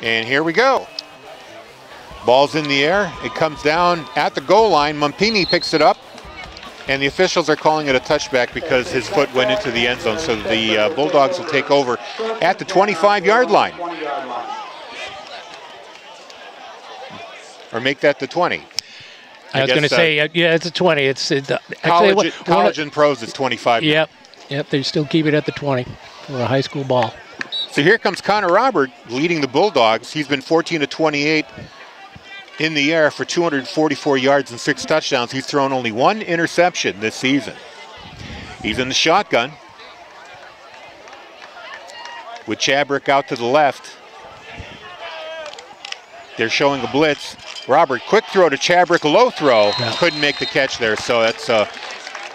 And here we go. Ball's in the air. It comes down at the goal line. Mumpini picks it up. And the officials are calling it a touchback because his foot went into the end zone. So the Bulldogs will take over at the 25-yard line. Or make that the 20. I was going to say, yeah, it's a 20. It's college and pros is 25. Yep, they still keep it at the 20 for a high school ball. So here comes Connor Robert leading the Bulldogs. He's been 14 to 28 in the air for 244 yards and 6 touchdowns. He's thrown only 1 interception this season. He's in the shotgun with Chabrick out to the left. They're showing a blitz. Robert, quick throw to Chabrick, low throw. Yeah. Couldn't make the catch there, so that's an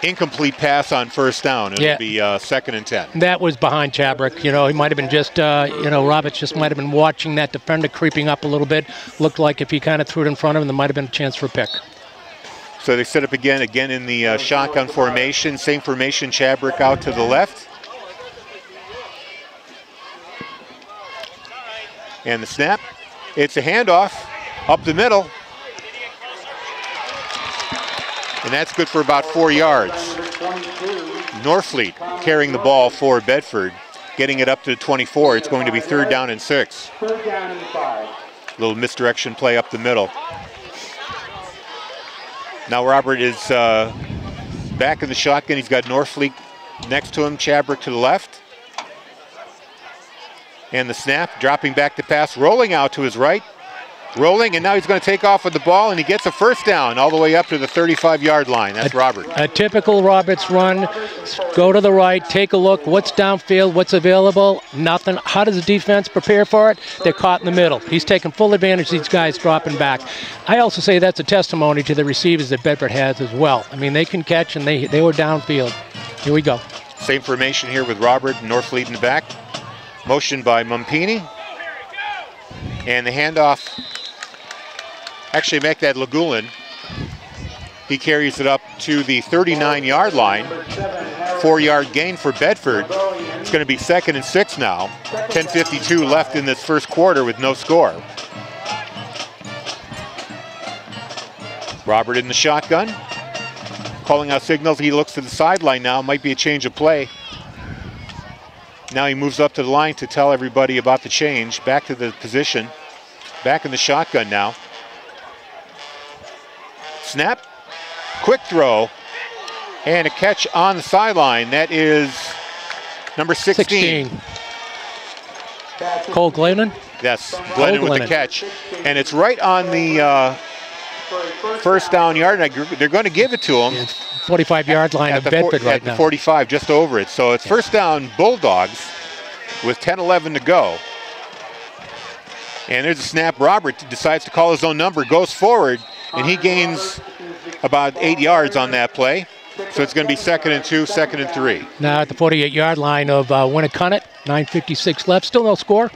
incomplete pass on first down. It'll be 2nd and 10. That was behind Chabrick. You know, he might have been just, Roberts just might have been watching that defender creeping up a little bit. Looked like if he kind of threw it in front of him, there might have been a chance for a pick. So they set up again in the shotgun formation. Same formation, Chabrick out to the left. And the snap. It's a handoff up the middle. And that's good for about 4 yards. Norfleet carrying the ball for Bedford, getting it up to the 24. It's going to be 3rd down and 6. Little misdirection play up the middle. Now Robert is back in the shotgun. He's got Norfleet next to him, Chabrick to the left. And the snap, dropping back to pass, rolling out to his right. Rolling, and now he's going to take off with the ball, and he gets a first down all the way up to the 35-yard line. That's Robert. A typical Roberts run. Go to the right, take a look. What's downfield? What's available? Nothing. How does the defense prepare for it? They're caught in the middle. He's taking full advantage of these guys dropping back. I also say that's a testimony to the receivers that Bedford has as well. I mean, they can catch, and they were downfield. Here we go. Same formation here with Robert and Norfleet in the back. Motion by Mumpini. And the handoff, actually make that Legulin. He carries it up to the 39-yard line. 4-yard gain for Bedford. It's going to be 2nd and 6 now. 10:52 left in this first quarter with no score. Robert in the shotgun. Calling out signals. He looks to the sideline now. Might be a change of play. Now he moves up to the line to tell everybody about the change. Back to the position. Back in the shotgun now. Snap. Quick throw. And a catch on the sideline. That is number 16. Cole Glennon? Yes, Glennon with the catch. And it's right on the first down yard. They're going to give it to him. Yeah, 45-yard line of Bedford right now. At the 45, just over it. So it's first down Bulldogs with 10-11 to go. And there's a snap. Robert decides to call his own number, goes forward, and he gains about 8 yards on that play. So it's going to be 2nd and 2, 2nd and 3. Now at the 48-yard line of Winnacunnet, 9:56 left. Still no score.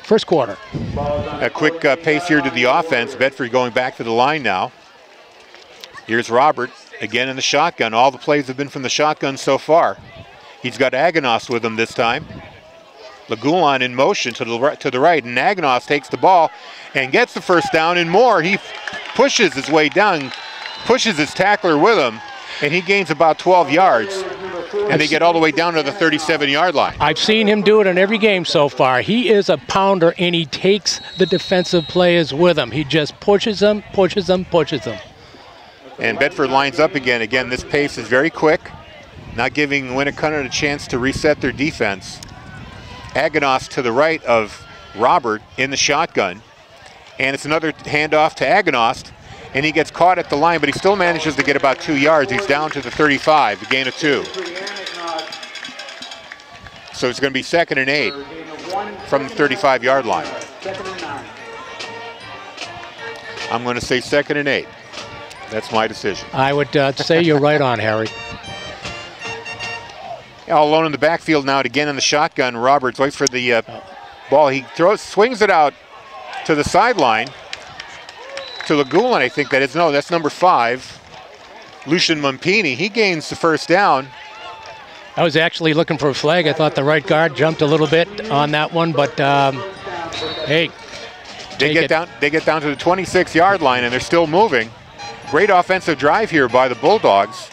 First quarter. A quick pace here to the offense. Bedford going back to the line now. Here's Robert again in the shotgun. All the plays have been from the shotgun so far. He's got Aganos with him this time. Legulon in motion to the right, and Aganos takes the ball and gets the first down and more. He pushes his way down, pushes his tackler with him, and he gains about 12 yards. And they get all the way down to the 37-yard line. I've seen him do it in every game so far. He is a pounder, and he takes the defensive players with him. He just pushes them, pushes them, pushes them. And Bedford lines up again. Again, this pace is very quick, not giving Winnacunnet a chance to reset their defense. Aganos to the right of Robert in the shotgun. And it's another handoff to Aganos. And he gets caught at the line, but he still manages to get about 2 yards. He's down to the 35, a gain of 2. So it's going to be 2nd and 8 from the 35-yard line. I'm going to say 2nd and 8. That's my decision. I would say you're right on, Harry. All alone in the backfield now, again in the shotgun. Roberts waits for the ball. He swings it out to the sideline. To Legulin, I think that is. No, that's number 5. Lucian Mumpini. He gains the first down. I was actually looking for a flag. I thought the right guard jumped a little bit on that one, but Hey, They get down to the 26-yard line, and they're still moving. Great offensive drive here by the Bulldogs.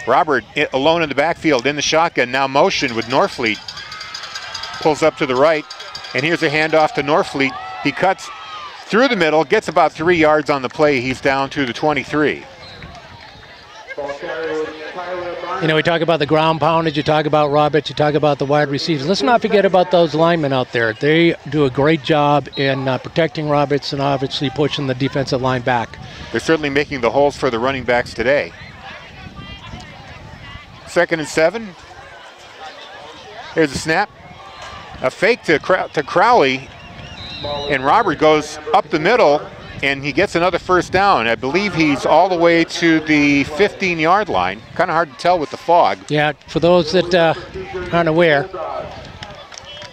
Robert alone in the backfield in the shotgun, now motion with Norfleet. Pulls up to the right, and here's a handoff to Norfleet. He cuts through the middle, gets about 3 yards on the play. He's down to the 23. You know, we talk about the ground poundage, you talk about Roberts, you talk about the wide receivers. Let's not forget about those linemen out there. They do a great job in protecting Roberts and obviously pushing the defensive line back. They're certainly making the holes for the running backs today. 2nd and 7. Here's a snap. A fake to Crowley, and Robert goes up the middle, and he gets another first down. I believe he's all the way to the 15-yard line. Kind of hard to tell with the fog. Yeah, for those that aren't aware.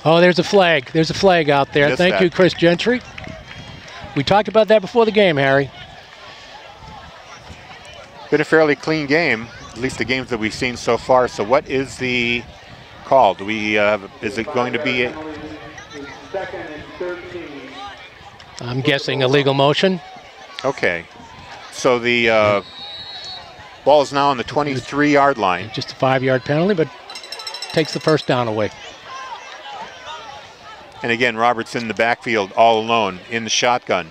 Oh, there's a flag. There's a flag out there. Thank you, Chris Gentry. We talked about that before the game, Harry. Been a fairly clean game, at least the games that we've seen so far. So what is the call? Do we? Is it going to be? I'm guessing illegal motion. Okay. So the ball is now on the 23-yard line. Just a 5-yard penalty, but takes the first down away. And again, Roberts in the backfield all alone in the shotgun.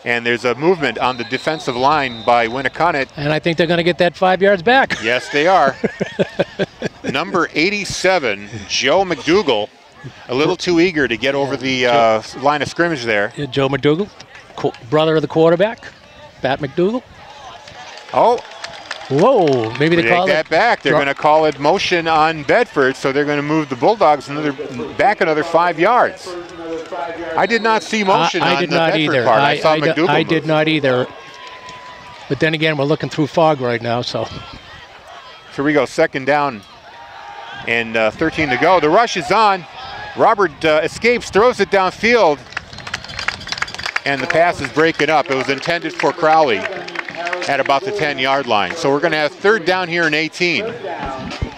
And there's a movement on the defensive line by Winnacunnet. And I think they're going to get that 5 yards back. Yes, they are. Number 87, Joe McDougall, a little too eager to get over the line of scrimmage there. Yeah, Joe McDougall, brother of the quarterback, Pat McDougall. Oh. Whoa, maybe they call that back. They're going to call it motion on Bedford, so they're going to move the Bulldogs back another 5 yards. I did not see motion on the Bedford part. I saw McDougall I did not either. But then again, we're looking through fog right now, so. Here we go, 2nd down and 13 to go. The rush is on. Robert escapes, throws it downfield, and the pass is breaking up. It was intended for Crowley at about the 10-yard line. So we're going to have 3rd down here and 18.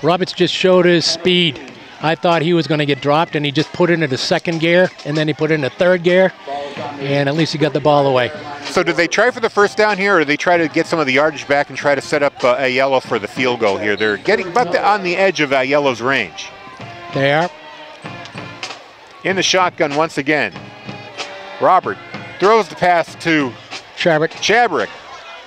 Roberts just showed his speed. I thought he was going to get dropped, and he just put it into 2nd gear, and then he put it into 3rd gear, and at least he got the ball away. So did they try for the first down here, or did they try to get some of the yardage back and try to set up a yellow for the field goal here? They're getting about on the edge of yellow's range. They are. In the shotgun once again. Robert throws the pass to Chabrick.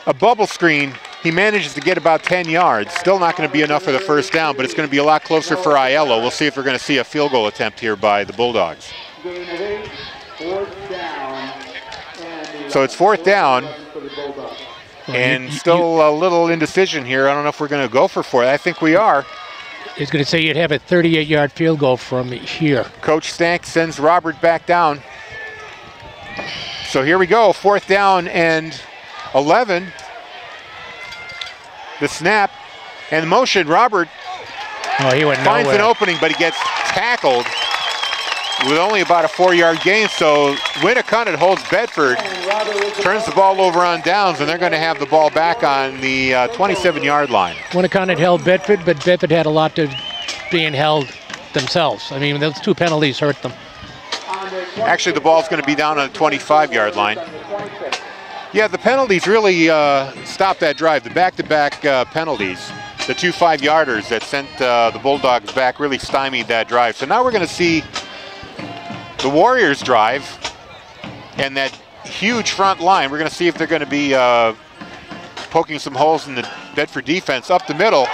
A bubble screen. He manages to get about 10 yards. Still not going to be enough for the first down, but it's going to be a lot closer for Aiello. We'll see if we're going to see a field goal attempt here by the Bulldogs. So it's 4th down, and still a little indecision here. I don't know if we're going to go for 4. I think we are. He's going to say you'd have a 38-yard field goal from here. Coach Stank sends Robert back down. So here we go, 4th down and 11. The snap and the motion. Robert finds an opening, but he gets tackled with only about a 4-yard gain. So Winnacunnet holds Bedford, turns the ball over on downs, and they're going to have the ball back on the 27-yard line. Winnacunnet held Bedford, but Bedford had a lot to being held themselves. I mean, those 2 penalties hurt them. Actually, the ball's going to be down on the 25-yard line. Yeah, the penalties really stopped that drive. The back-to-back penalties, the 2 5-yarders that sent the Bulldogs back really stymied that drive. So now we're going to see the Warriors drive and that huge front line. We're going to see if they're going to be poking some holes in the Bedford defense up the middle.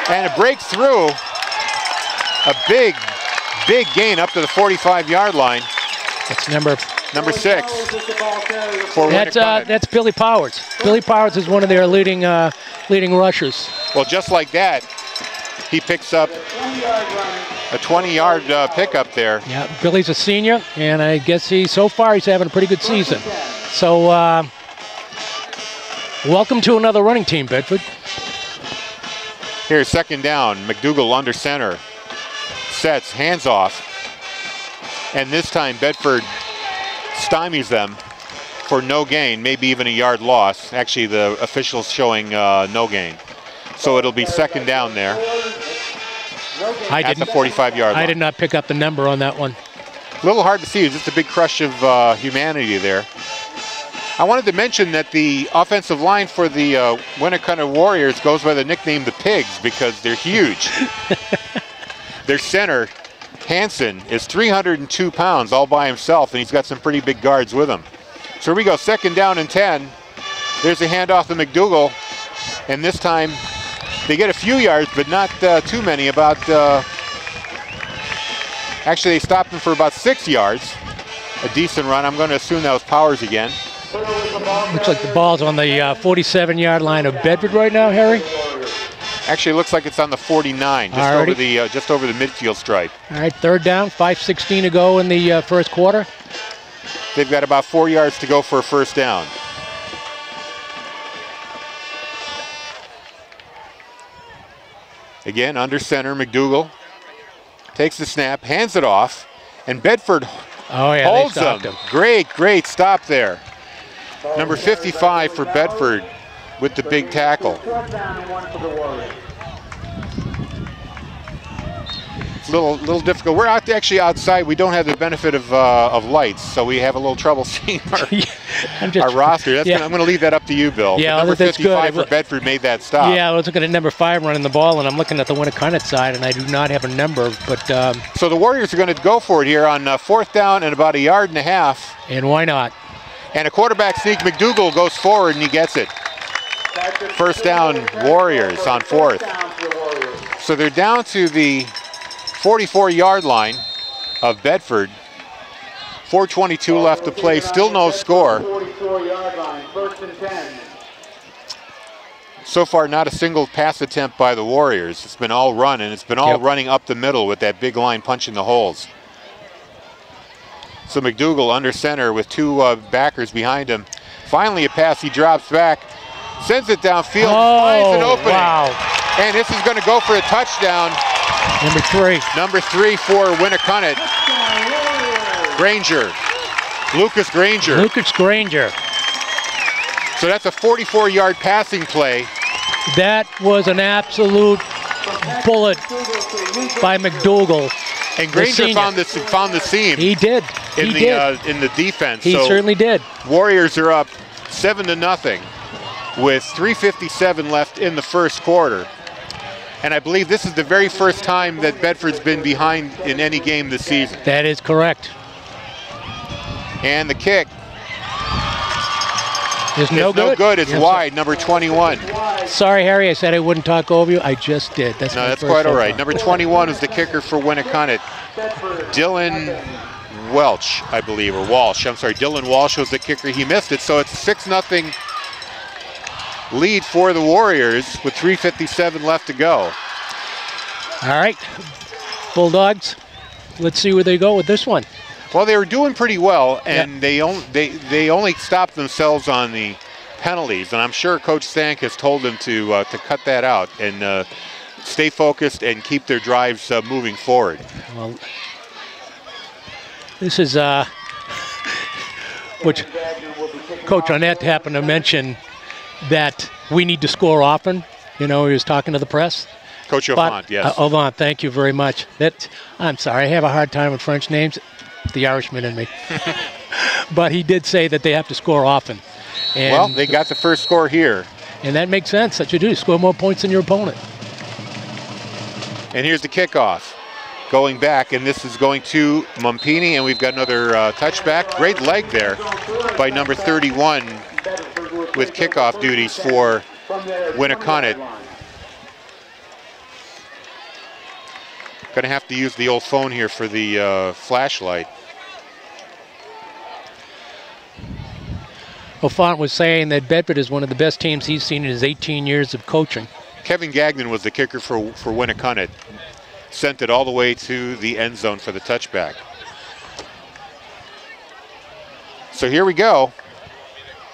And it breaks through. A big gain up to the 45-yard line. That's number 6. That's Billy Powers. Billy Powers is one of their leading rushers. Well, just like that, he picks up a 20-yard pickup there. Yeah, Billy's a senior, and I guess so far he's having a pretty good season. So welcome to another running team, Bedford. Here's 2nd down. McDougall under center. Sets, hands off. And this time Bedford stymies them for no gain, maybe even a yard loss. Actually, the officials showing no gain. So it'll be 2nd down there at the 45-yard line. I did not pick up the number on that one. A little hard to see, it's just a big crush of humanity there. I wanted to mention that the offensive line for the Winnacunnet Warriors goes by the nickname the Pigs because they're huge. Their center, Hanson, is 302 pounds all by himself, and he's got some pretty big guards with him. So here we go, 2nd down and 10. There's a handoff to McDougall, and this time they get a few yards, but not too many. Actually, they stopped him for about 6 yards. A decent run. I'm going to assume that was Powers again. Looks like the ball's on the 47-yard line of Bedford right now, Harry. Actually, it looks like it's on the 49, just over the midfield stripe. All right, 3rd down, 5:16 to go in the first quarter. They've got about 4 yards to go for a 1st down. Again, under center, McDougall takes the snap, hands it off, and Bedford holds him. Great stop there. Number 55 for Bedford with the big tackle. It's a little difficult. We're actually outside. We don't have the benefit of lights, so we have a little trouble seeing our roster. I'm going to leave that up to you, Bill. Yeah, number 55 good. for Bedford made that stop. Yeah, I was looking at number 5 running the ball, and I'm looking at the Winnacunnet side, and I do not have a number. But so the Warriors are going to go for it here on 4th down and about 1.5 yards. And why not? And a quarterback sneak, McDougall goes forward and he gets it. 1st down, Warriors on 4th. So they're down to the 44-yard line of Bedford. 4:22 left to play, still no score. So far, not a single pass attempt by the Warriors. It's been all run, and it's been all running up the middle with that big line punching the holes. So McDougall under center with 2 backers behind him. Finally a pass, he drops back, sends it downfield, finds an opening. Wow. And this is going to go for a touchdown. Number 3. Number 3 for Winnacunnet. Granger. Lucas Granger. So that's a 44-yard passing play. That was an absolute bullet by McDougall. And Granger found the seam. He did. In the defense. He certainly did. Warriors are up 7-0 with 3:57 left in the first quarter. And I believe this is the very first time that Bedford's been behind in any game this season. That is correct. And the kick is no good. It's wide, number 21. Sorry, Harry, I said I wouldn't talk over you. I just did. That's quite all right. Number 21 is the kicker for Winnacunnet. Dylan Welch, I believe, or Walsh. I'm sorry, Dylan Walsh was the kicker. He missed it, so it's a 6-0 lead for the Warriors with 3:57 left to go. All right, Bulldogs, let's see where they go with this one. Well, they were doing pretty well, and they only stopped themselves on the penalties, and I'm sure Coach Stank has told them to cut that out and stay focused and keep their drives moving forward. Well, this is which Coach Annette happened to mention that we need to score often. You know, he was talking to the press. Coach Avant, yes. Avant, thank you very much. I'm sorry, I have a hard time with French names. The Irishman in me. But he did say that they have to score often. And well, they got the first score here. And that makes sense. That you do. Score more points than your opponent. And here's the kickoff. Going back, and this is going to Mumpini, and we've got another touchback. Great leg there by number 31 with kickoff duties for Winnacunnet. Going to have to use the old phone here for the flashlight. O'Font was saying that Bedford is one of the best teams he's seen in his 18 years of coaching. Kevin Gagnon was the kicker for Winnacunnet. Sent it all the way to the end zone for the touchback. So here we go.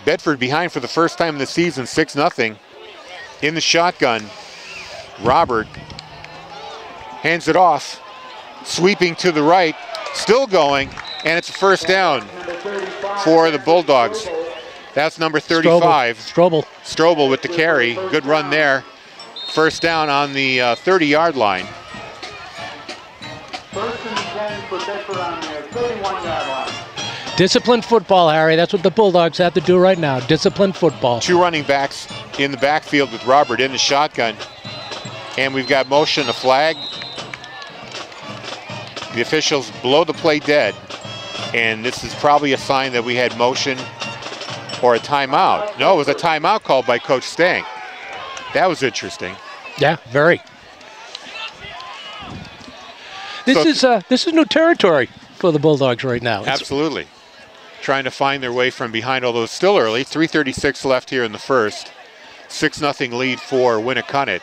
Bedford behind for the first time in the season, 6-0. In the shotgun, Robert hands it off, sweeping to the right, still going, and it's a first down for the Bulldogs. That's number 35. Strobel with the carry. Good run there. First down on the 30-yard line. for Bedford on their 31-yard line. Disciplined football, Harry. That's what the Bulldogs have to do right now. Disciplined football. Two running backs in the backfield with Robert in the shotgun. And we've got motion, a flag. The officials blow the play dead. And this is probably a sign that we had motion or a timeout. No, it was a timeout called by Coach Stank. That was interesting. Yeah, very. This is new territory for the Bulldogs right now. Absolutely. Trying to find their way from behind, although it's still early. 3:36 left here in the first. 6-0 lead for Winnacunnet.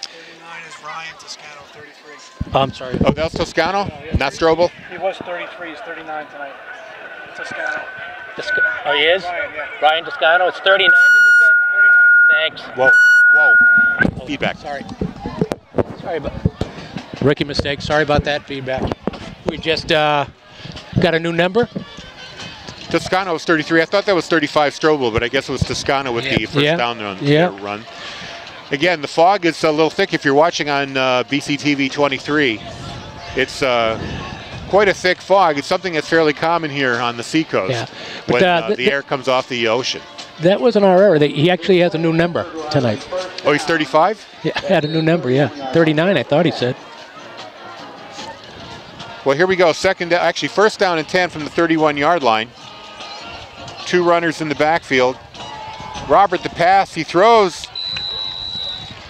39 is Ryan, Toscano, 33. I'm sorry. Oh, that's Toscano? Not Strobel? He was 33, he's 39 tonight. Toscano. Oh, he is? Ryan, yeah. Ryan Toscano. It's 39, did you say? 39. Thanks. Whoa, whoa. Feedback. Sorry. Sorry about rookie mistake. Sorry about that feedback. We just got a new number. Toscano was 33. I thought that was 35 Strobel, but I guess it was Toscano with the first down run. Again, the fog is a little thick if you're watching on BCTV 23. It's quite a thick fog. It's something that's fairly common here on the seacoast when the air comes off the ocean. That wasn't our error. He actually has a new number tonight. Oh, he's 35? Yeah, had a new number, yeah. 39, I thought he said. Well, here we go. First down and 10 from the 31-yard line. Two runners in the backfield. Robert, the pass, he throws.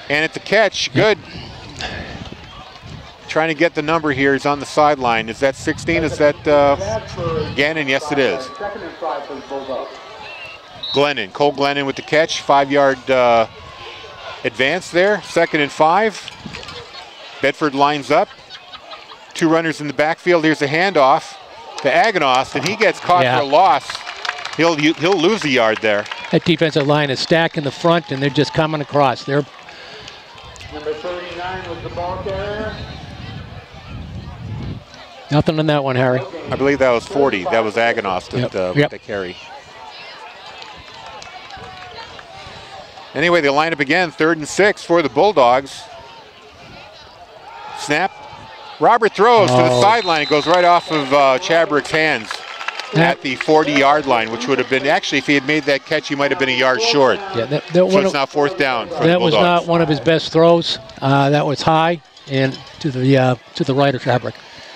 And it's a catch. Good. Trying to get the number here. He's on the sideline. Is that 16? Is that Gannon? Yes, it is. Glennon. Cole Glennon with the catch. 5-yard advance there. 2nd and 5. Bedford lines up. Two runners in the backfield. Here's a handoff to Aganos, and he gets caught for a loss. He'll lose a yard there. That defensive line is stacked in the front, and they're just coming across. They're Number 39 was the ball carrier. nothing on that one, Harry. I believe that was 40. That was Aganos with the carry. Anyway, they line up again. 3rd and 6 for the Bulldogs. Snap. Robert throws to the sideline. It goes right off of Chabrick's hands at the 40-yard line, which would have been, actually, if he had made that catch, he might have been a yard short. Yeah, so it's now 4th down for the that Bulldogs. was not one of his best throws. That was high and to the right of Chabrick.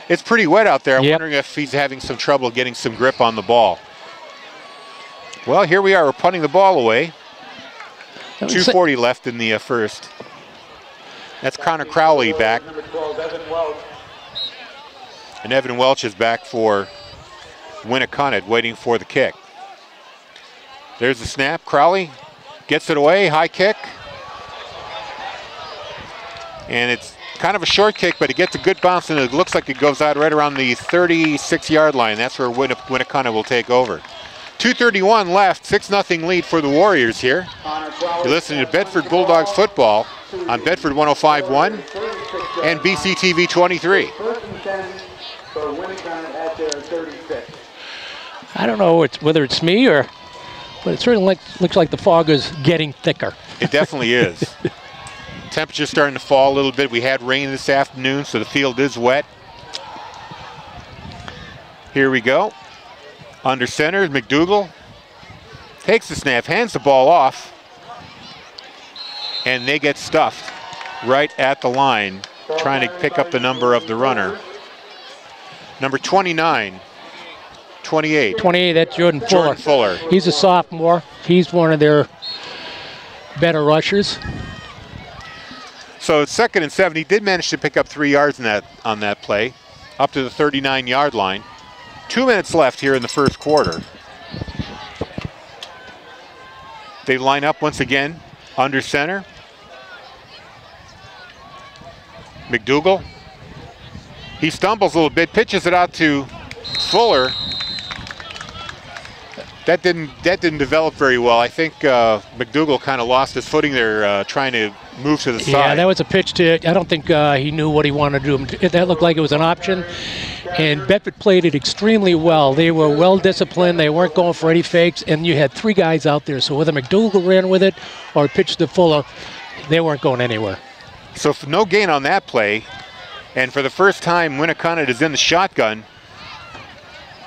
It's pretty wet out there. I'm wondering if he's having some trouble getting some grip on the ball. Well, here we are. We're punting the ball away. 2:40 left in the first. That's Connor Crowley back. And Evan Welch is back for Winnacunnet, waiting for the kick. There's the snap. Crowley gets it away. High kick. And it's kind of a short kick, but it gets a good bounce, and it looks like it goes out right around the 36-yard line. That's where Winnacunnet will take over. 2:31 left. 6-0 lead for the Warriors here. You're listening to Bedford Bulldogs football on Bedford 105.1 and BCTV 23. I don't know whether it's me but it certainly looks like the fog is getting thicker. It definitely is. Temperature's starting to fall a little bit. We had rain this afternoon, so the field is wet. Here we go. Under center, McDougal takes the snap, hands the ball off, and they get stuffed right at the line, trying to pick up the number of the runner. Number 29, 28. 28, that's Jordan Fuller. He's a sophomore. He's one of their better rushers. So it's 2nd and 7. He did manage to pick up 3 yards on that play, up to the 39-yard line. 2 minutes left here in the first quarter. They line up once again under center. McDougal. He stumbles a little bit, pitches it out to Fuller. That didn't develop very well. I think McDougal kind of lost his footing there, trying to move to the side. Yeah, that was a pitch to. I don't think he knew what he wanted to do. That looked like it was an option, and Bedford played it extremely well. They were well disciplined. They weren't going for any fakes, and you had 3 guys out there. So whether McDougal ran with it or pitched to Fuller, they weren't going anywhere. So no gain on that play. And for the first time, Winnacunnet is in the shotgun.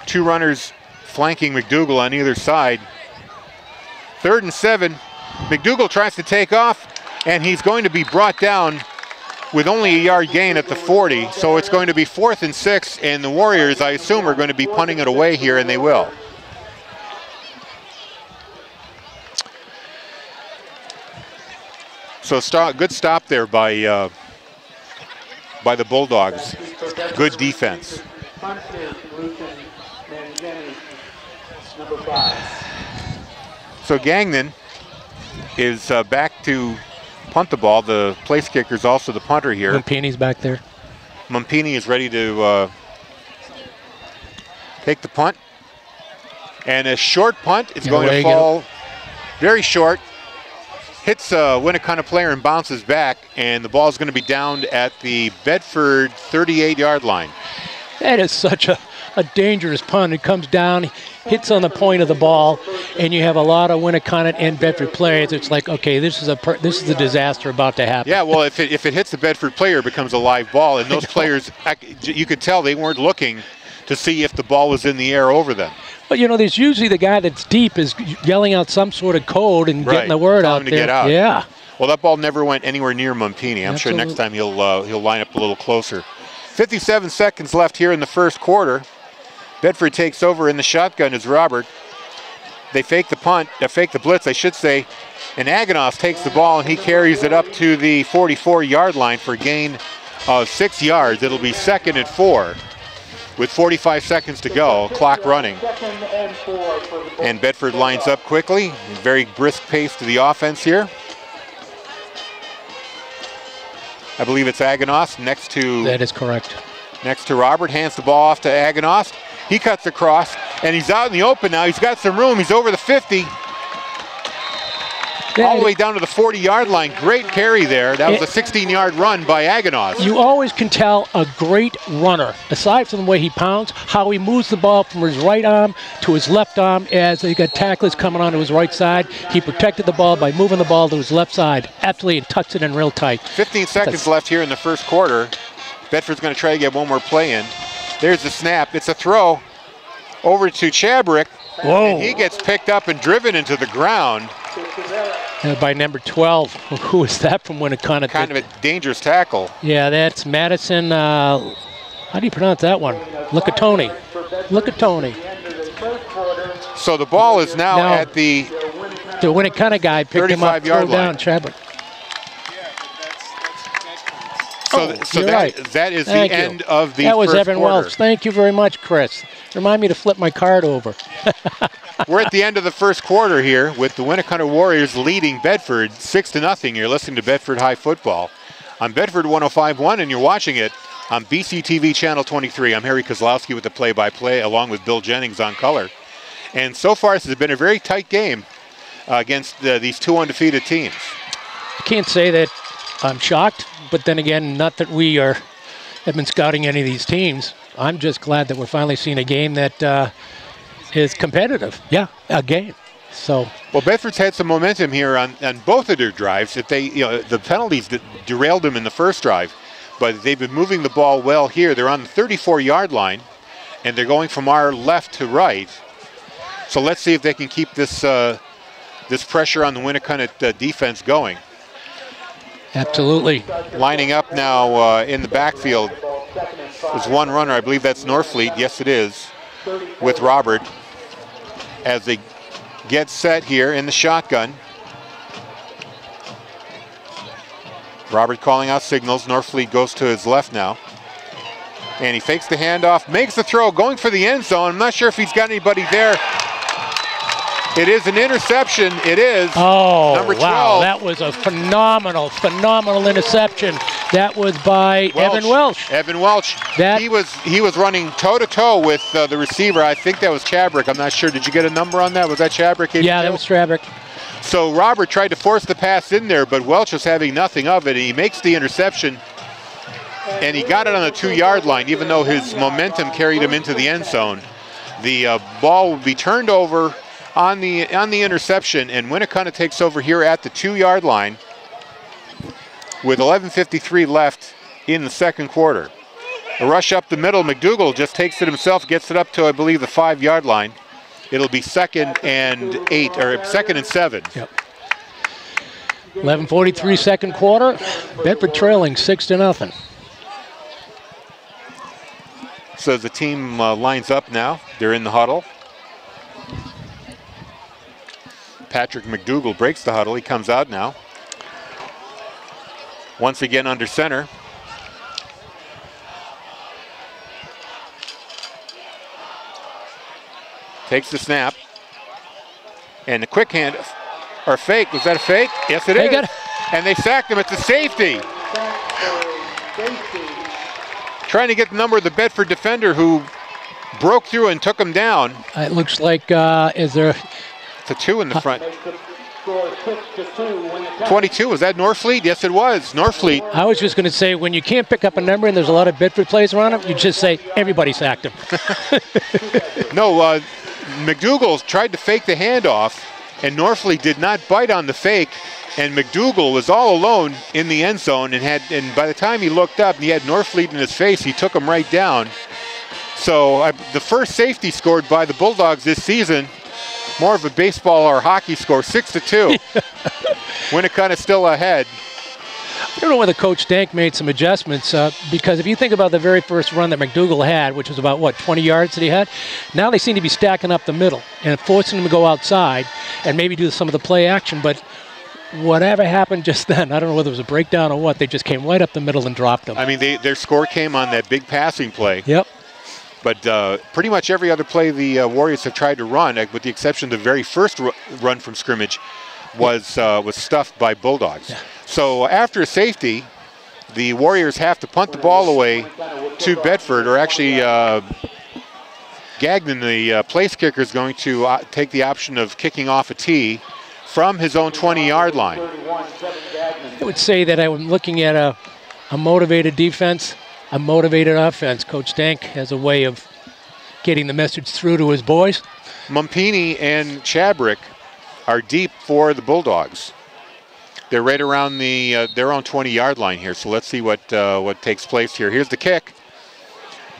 2 runners flanking McDougal on either side. 3rd and 7. McDougal tries to take off, and he's going to be brought down with only a yard gain at the 40. So it's going to be 4th and 6, and the Warriors, I assume, are going to be punting it away here, and they will. So good stop there by the Bulldogs. Good defense. So Gagnon is back to punt the ball. The place kicker is also the punter here. Mumpini's back there. Mumpini is ready to take the punt. And a short punt. It's going to fall very short. Hits a Winnacunnet player and bounces back, and the ball is going to be downed at the Bedford 38-yard line. That is such a dangerous punt. It comes down, hits on the point of the ball, and you have a lot of Winnacunnet and Bedford players. It's like, okay, this is a disaster about to happen. Yeah, well, if it hits the Bedford player, it becomes a live ball, and those players, you could tell they weren't looking to see if the ball was in the air over them. But you know, there's usually the guy that's deep is yelling out some sort of code and getting the word out there. To get out. Yeah. Well, that ball never went anywhere near Mumpini. I'm sure next time he'll line up a little closer. 57 seconds left here in the first quarter. Bedford takes over in the shotgun as Robert. They fake the punt, fake the blitz, I should say. And Aganos takes the ball and he carries it up to the 44-yard line for a gain of 6 yards. It'll be 2nd and 4. With 45 seconds to go, clock running. And Bedford lines up quickly. Very brisk pace to the offense here. I believe it's Aganos next to... That is correct. Next to Robert, hands the ball off to Aganos. He cuts across, and he's out in the open now. He's got some room. He's over the 50. All the way down to the 40-yard line. Great carry there. That was a 16-yard run by Aganos. You always can tell a great runner, aside from the way he pounds, how he moves the ball from his right arm to his left arm as he got tacklers coming onto his right side. He protected the ball by moving the ball to his left side. Absolutely, and tucks it in real tight. 15 seconds left here in the first quarter. Bedford's going to try to get one more play in. There's the snap. It's a throw over to Chabrick. Whoa. And he gets picked up and driven into the ground. By number 12. Who is that from Winnacunnet? Kind of a dangerous tackle. Yeah, that's Madison. How do you pronounce that one? Look at Tony. Look at Tony. So the ball is now at the Winnacunnet guy picked him up, throw down Chabrick. So that is the end of the first quarter. That was Evan Welch. Thank you very much, Chris. Remind me to flip my card over. We're at the end of the first quarter here with the Winnacunnet Warriors leading Bedford 6-0. You're listening to Bedford High Football on Bedford 105.1, and you're watching it on BCTV Channel 23. I'm Harry Kozlowski with the play-by-play, along with Bill Jennings on color. And so far, this has been a very tight game against these 2 undefeated teams. I can't say that I'm shocked, but then again, not that we have been scouting any of these teams. I'm just glad that we're finally seeing a game that is competitive. Yeah, a game. So. Well, Bedford's had some momentum here on both of their drives. If they, the penalties that derailed them in the first drive, but they've been moving the ball well here. They're on the 34-yard line, and they're going from our left to right. So let's see if they can keep this this pressure on the Winnacunnet defense going. Absolutely. Lining up now in the backfield is one runner. I believe that's Norfleet. Yes, it is, with Robert as they get set here in the shotgun. Robert calling out signals. Norfleet goes to his left now. And he fakes the handoff, makes the throw, going for the end zone. I'm not sure if he's got anybody there. It is an interception. It is number 12. Wow, that was a phenomenal interception. That was by Evan Welch. Evan Welch. He was running toe-to-toe with the receiver. I think that was Chabrick. I'm not sure. Did you get a number on that? Was that Chabrick? Yeah, that was Chabrick. So Robert tried to force the pass in there, but Welch was having nothing of it. He makes the interception, and he got it on the 2-yard line, even though his momentum carried him into the end zone. The ball will be turned over on the interception, and Winnacunnet takes over here at the 2-yard line with 11:53 left in the second quarter. A rush up the middle, McDougal just takes it himself, gets it up to, I believe, the 5-yard line. It'll be 2nd and 8, or 2nd and 7. Yep. 11:43 second quarter. Bedford trailing 6-0. So the team lines up now. They're in the huddle. Patrick McDougal breaks the huddle. He comes out now. Once again under center. Takes the snap. And the quick hand, or fake, was that a fake? Yes, it is. And they sacked him at the safety. Trying to get the number of the Bedford defender who broke through and took him down. It looks like, is there? It's a 2 in the front. 22, was that Norfleet? Yes, it was, Norfleet. I was just going to say, when you can't pick up a number and there's a lot of Bedford players around him, you just say, everybody sacked him. No, McDougal tried to fake the handoff, and Norfleet did not bite on the fake, and McDougal was all alone in the end zone, and by the time he looked up and he had Norfleet in his face, he took him right down. So the first safety scored by the Bulldogs this season, more of a baseball or hockey score, 6-2. Winnacunnet still ahead. I don't know whether Coach Dank made some adjustments because if you think about the very first run that McDougal had, which was about, 20 yards that he had, now they seem to be stacking up the middle and forcing him to go outside and maybe do some of the play action. But whatever happened just then, I don't know whether it was a breakdown or what, they just came right up the middle and dropped him. I mean, their score came on that big passing play. Yep. But pretty much every other play the Warriors have tried to run, with the exception of the very first run from scrimmage, was stuffed by Bulldogs. Yeah. So after a safety, the Warriors have to punt the ball away to Bedford, or actually Gagnon, the place kicker, is going to take the option of kicking off a tee from his own 20-yard line. I would say that I'm looking at a motivated defense, a motivated offense. Coach Dank has a way of getting the message through to his boys. Mumpini and Chabrick are deep for the Bulldogs. They're right around their own 20-yard line here, so let's see what takes place here. Here's the kick.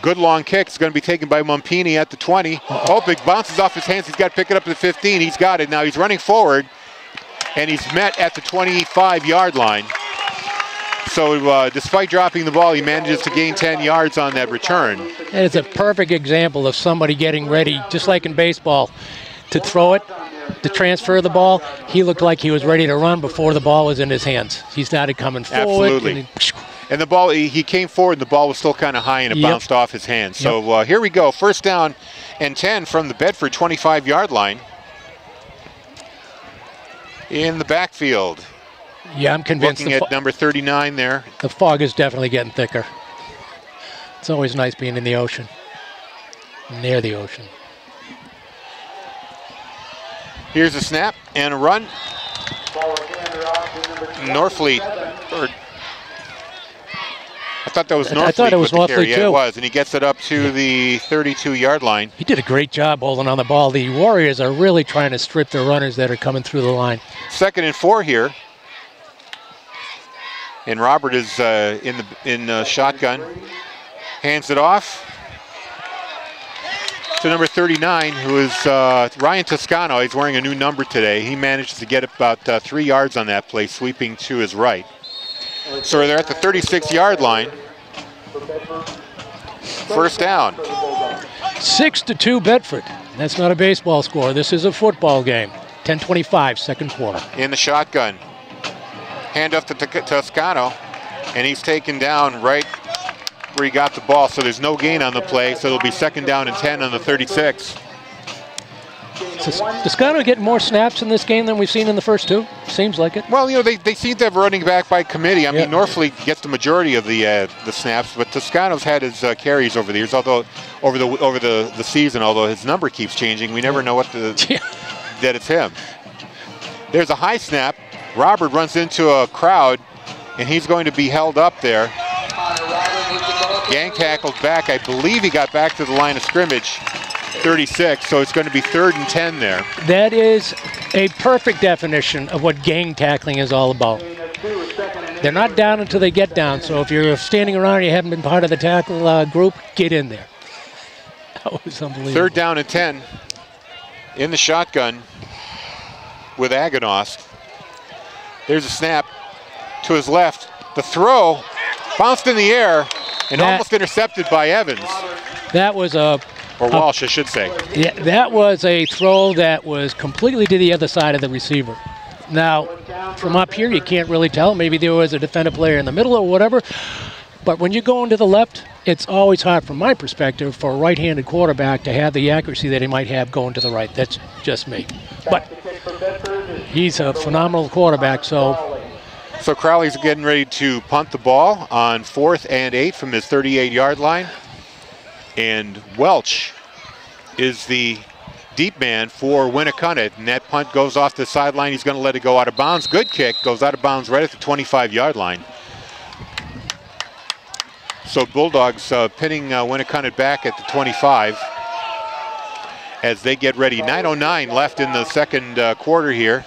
Good long kick. It's going to be taken by Mumpini at the 20. Oh, it bounces off his hands. He's got to pick it up to the 15. He's got it. Now he's running forward, and he's met at the 25-yard line. So despite dropping the ball, he manages to gain 10 yards on that return. And it's a perfect example of somebody getting ready, just like in baseball, to throw it, to transfer the ball. He looked like he was ready to run before the ball was in his hands. He started coming forward. Absolutely. And the ball, he came forward, and the ball was still kind of high, and it bounced off his hands. So here we go, 1st down and 10 from the Bedford 25-yard line. In the backfield. Yeah, I'm convinced. Looking at number 39 there. The fog is definitely getting thicker. It's always nice being in the ocean, near the ocean. Here's a snap and a run. Norfleet. I thought that was Norfleet. I thought it was Norfleet, too. Yeah, it was, and he gets it up to the 32-yard line. He did a great job holding on the ball. The Warriors are really trying to strip the runners that are coming through the line. 2nd and 4 here. And Robert is in shotgun. Hands it off to number 39, who is Ryan Toscano. He's wearing a new number today. He manages to get about 3 yards on that play, sweeping to his right. So they're at the 36-yard line. 1st down. 6-2 Bedford. That's not a baseball score. This is a football game. 10:25, second quarter. In the shotgun. Hand off to Toscano, and he's taken down right where he got the ball, so there's no gain on the play, so it'll be 2nd down and 10 on the 36. Toscano getting more snaps in this game than we've seen in the first two? Seems like it. Well, they seem to have running back by committee. I mean, Norfleet gets the majority of the snaps, but Toscano's had his carries over the years, although over the season, although his number keeps changing. We never know that it's him. There's a high snap. Robert runs into a crowd, and he's going to be held up there. Gang tackled back. I believe he got back to the line of scrimmage, 36, so it's going to be 3rd and 10 there. That is a perfect definition of what gang tackling is all about. They're not down until they get down. So if you're standing around and you haven't been part of the tackle group, get in there. That was unbelievable. 3rd down and 10 in the shotgun with Aganos. There's a snap to his left. The throw bounced in the air and almost intercepted by Evans. That was or Walsh, I should say. Yeah, that was a throw that was completely to the other side of the receiver. Now, from up here, you can't really tell. Maybe there was a defender player in the middle or whatever. But when you're going to the left, it's always hard from my perspective for a right-handed quarterback to have the accuracy that he might have going to the right. That's just me. But he's a phenomenal quarterback, so Crowley's getting ready to punt the ball on 4th and 8 from his 38-yard line. And Welch is the deep man for Winnacunnet, and that punt goes off the sideline. He's going to let it go out of bounds. Good kick, goes out of bounds right at the 25-yard line. So Bulldogs pinning Winnacunnet back at the 25 as they get ready. 9:09 left in the second quarter here.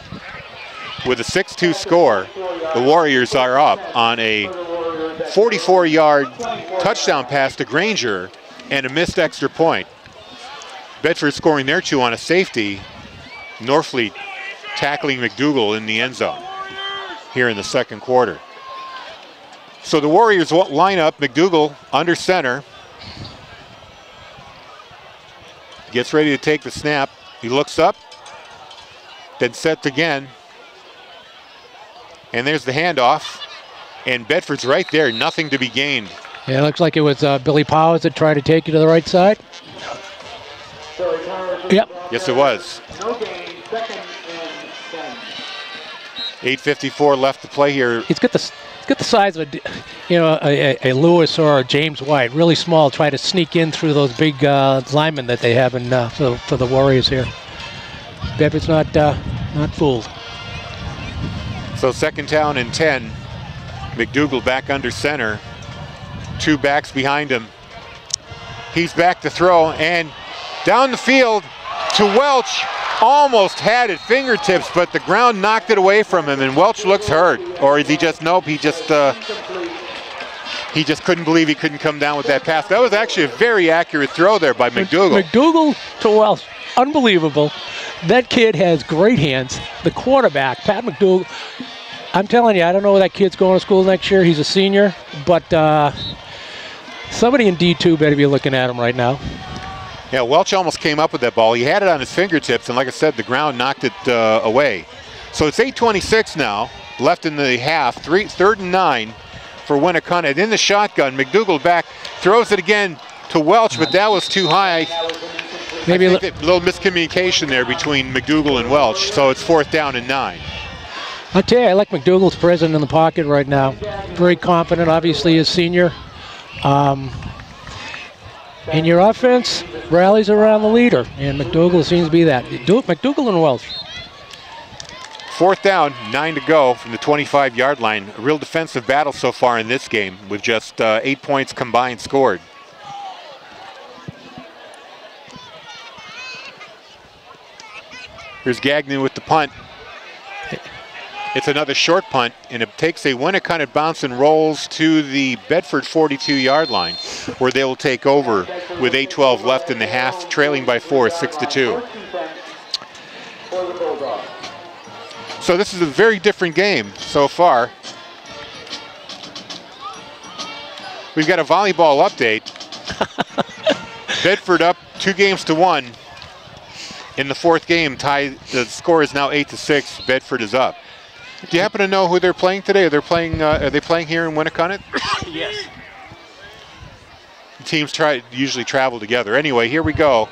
With a 6-2 score, the Warriors are up on a 44-yard touchdown pass to Granger and a missed extra point. Bedford scoring their 2 on a safety. Norfleet tackling McDougall in the end zone here in the second quarter. So the Warriors line up, McDougall under center. Gets ready to take the snap. He looks up, then sets again. And there's the handoff. And Bedford's right there, nothing to be gained. Yeah, it looks like it was Billy Powers that tried to take you to the right side. Yep. Yes, it was. 8:54 left to play here. He's got the size of a Lewis or a James White, really small. Try to sneak in through those big linemen that they have in for the Warriors here. Bedford's not fooled. So 2nd down and 10. McDougall back under center. 2 backs behind him. He's back to throw and down the field to Welch. Almost had it fingertips, but the ground knocked it away from him, and Welch looks hurt. Or is he just, nope, he just couldn't believe he couldn't come down with that pass. That was actually a very accurate throw there by McDougall. McDougall to Welch, unbelievable. That kid has great hands. The quarterback, Pat McDougall, I'm telling you, I don't know where that kid's going to school next year. He's a senior, but somebody in D2 better be looking at him right now. Yeah, Welch almost came up with that ball. He had it on his fingertips, and like I said, the ground knocked it away. So it's 8:26 now, left in the half. 3rd and 9 for Winnacunnet. In the shotgun, McDougall back, throws it again to Welch, but that was too high. Maybe a little miscommunication there between McDougall and Welch, so it's 4th down and 9. I'll tell you, I like McDougall's present in the pocket right now. Very confident, obviously, as senior. And your offense rallies around the leader, and McDougall seems to be that. McDougall and Welch. 4th down, 9 to go from the 25-yard line. A real defensive battle so far in this game with just 8 points combined scored. Here's Gagnon with the punt. It's another short punt, and it takes a Winnacunnet bounce and rolls to the Bedford 42-yard line, where they will take over with 8:12 left in the half, trailing by 4, 6-2. So this is a very different game so far. We've got a volleyball update. Bedford up 2-1 in the 4th game. The score is now 8-6. Bedford is up. Do you happen to know who they're playing today? Are they playing here in Winnacunnet? Yes. Teams usually travel together. Anyway, here we go.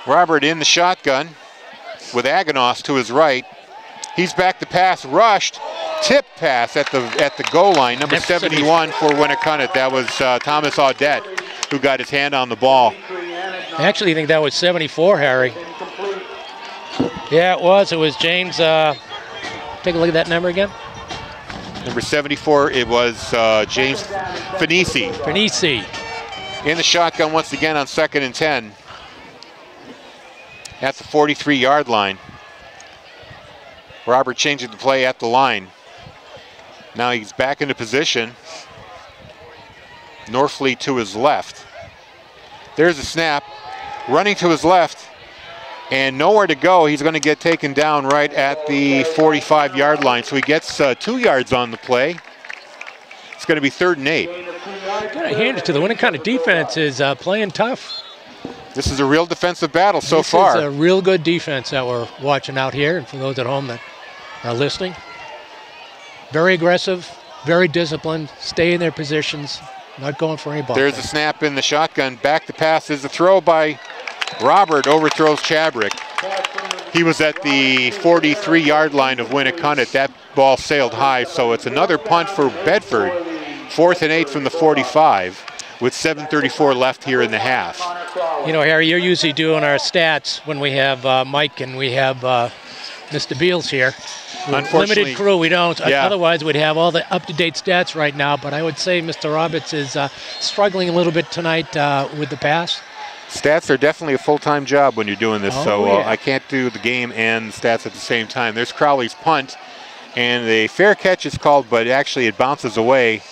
Robert in the shotgun with Aganos to his right. He's back to pass, rushed, tip pass at the goal line. Number 71 for Winnacunnet. That was Thomas Audette who got his hand on the ball. I actually think that was 74, Harry. Yeah, it was. It was James. Take a look at that number again. Number 74, it was James Finisi. Finisi. In the shotgun once again on 2nd and 10. At the 43-yard line. Robert changing the play at the line. Now he's back into position. Norfleet to his left. There's a snap. Running to his left. And nowhere to go. He's going to get taken down right at the 45-yard line. So he gets 2 yards on the play. It's going to be 3rd and 8. Gotta hand it to the Winnacunnet defense is playing tough. This is a real defensive battle so far. This is a real good defense that we're watching out here. And for those at home that are listening, very aggressive, very disciplined, stay in their positions, not going for any ball. There's a snap in the shotgun. Back to pass is a throw by Robert, overthrows Chabrick. He was at the 43-yard line of Winnacunnet. That ball sailed high, so it's another punt for Bedford. 4th and 8 from the 45 with 7:34 left here in the half. You know, Harry, you're usually doing our stats when we have Mike and we have Mr. Beals here. Unfortunately, limited crew, we don't. Yeah. Otherwise, we'd have all the up-to-date stats right now, but I would say Mr. Roberts is struggling a little bit tonight with the pass. Stats are definitely a full-time job when you're doing this, so yeah. I can't do the game and stats at the same time. There's Crowley's punt, and a fair catch is called, but actually it bounces away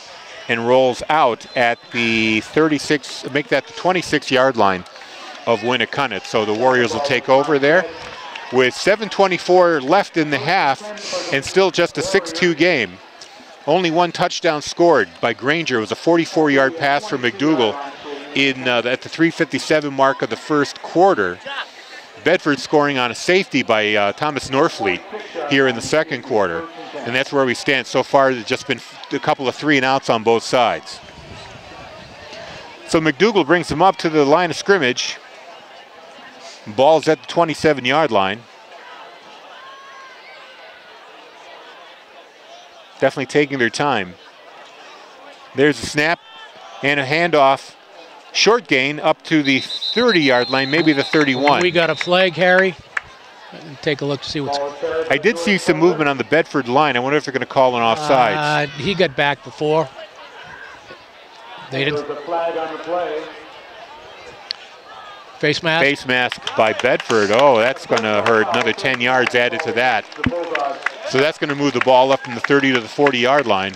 and rolls out at the 36, make that the 26-yard line of Winnacunnet. So the Warriors will take over there with 7:24 left in the half and still just a 6-2 game. Only 1 touchdown scored by Granger. It was a 44-yard pass from McDougall at the 3:57 mark of the first quarter. Bedford scoring on a safety by Thomas Norfleet here in the second quarter. And that's where we stand. So far, there's just been a couple of 3-and-outs on both sides. So McDougall brings him up to the line of scrimmage. Ball's at the 27-yard line. Definitely taking their time. There's a snap and a handoff. Short gain up to the 30-yard line, maybe the 31. We got a flag, Harry. Take a look to see what's... I did see some movement on the Bedford line. I wonder if they're going to call an offsides. He got back before. They didn't... There's a flag on the play. Face mask? Face mask by Bedford. Oh, that's going to hurt. Another 10 yards added to that. The Bulldogs. So that's going to move the ball up from the 30 to the 40-yard line.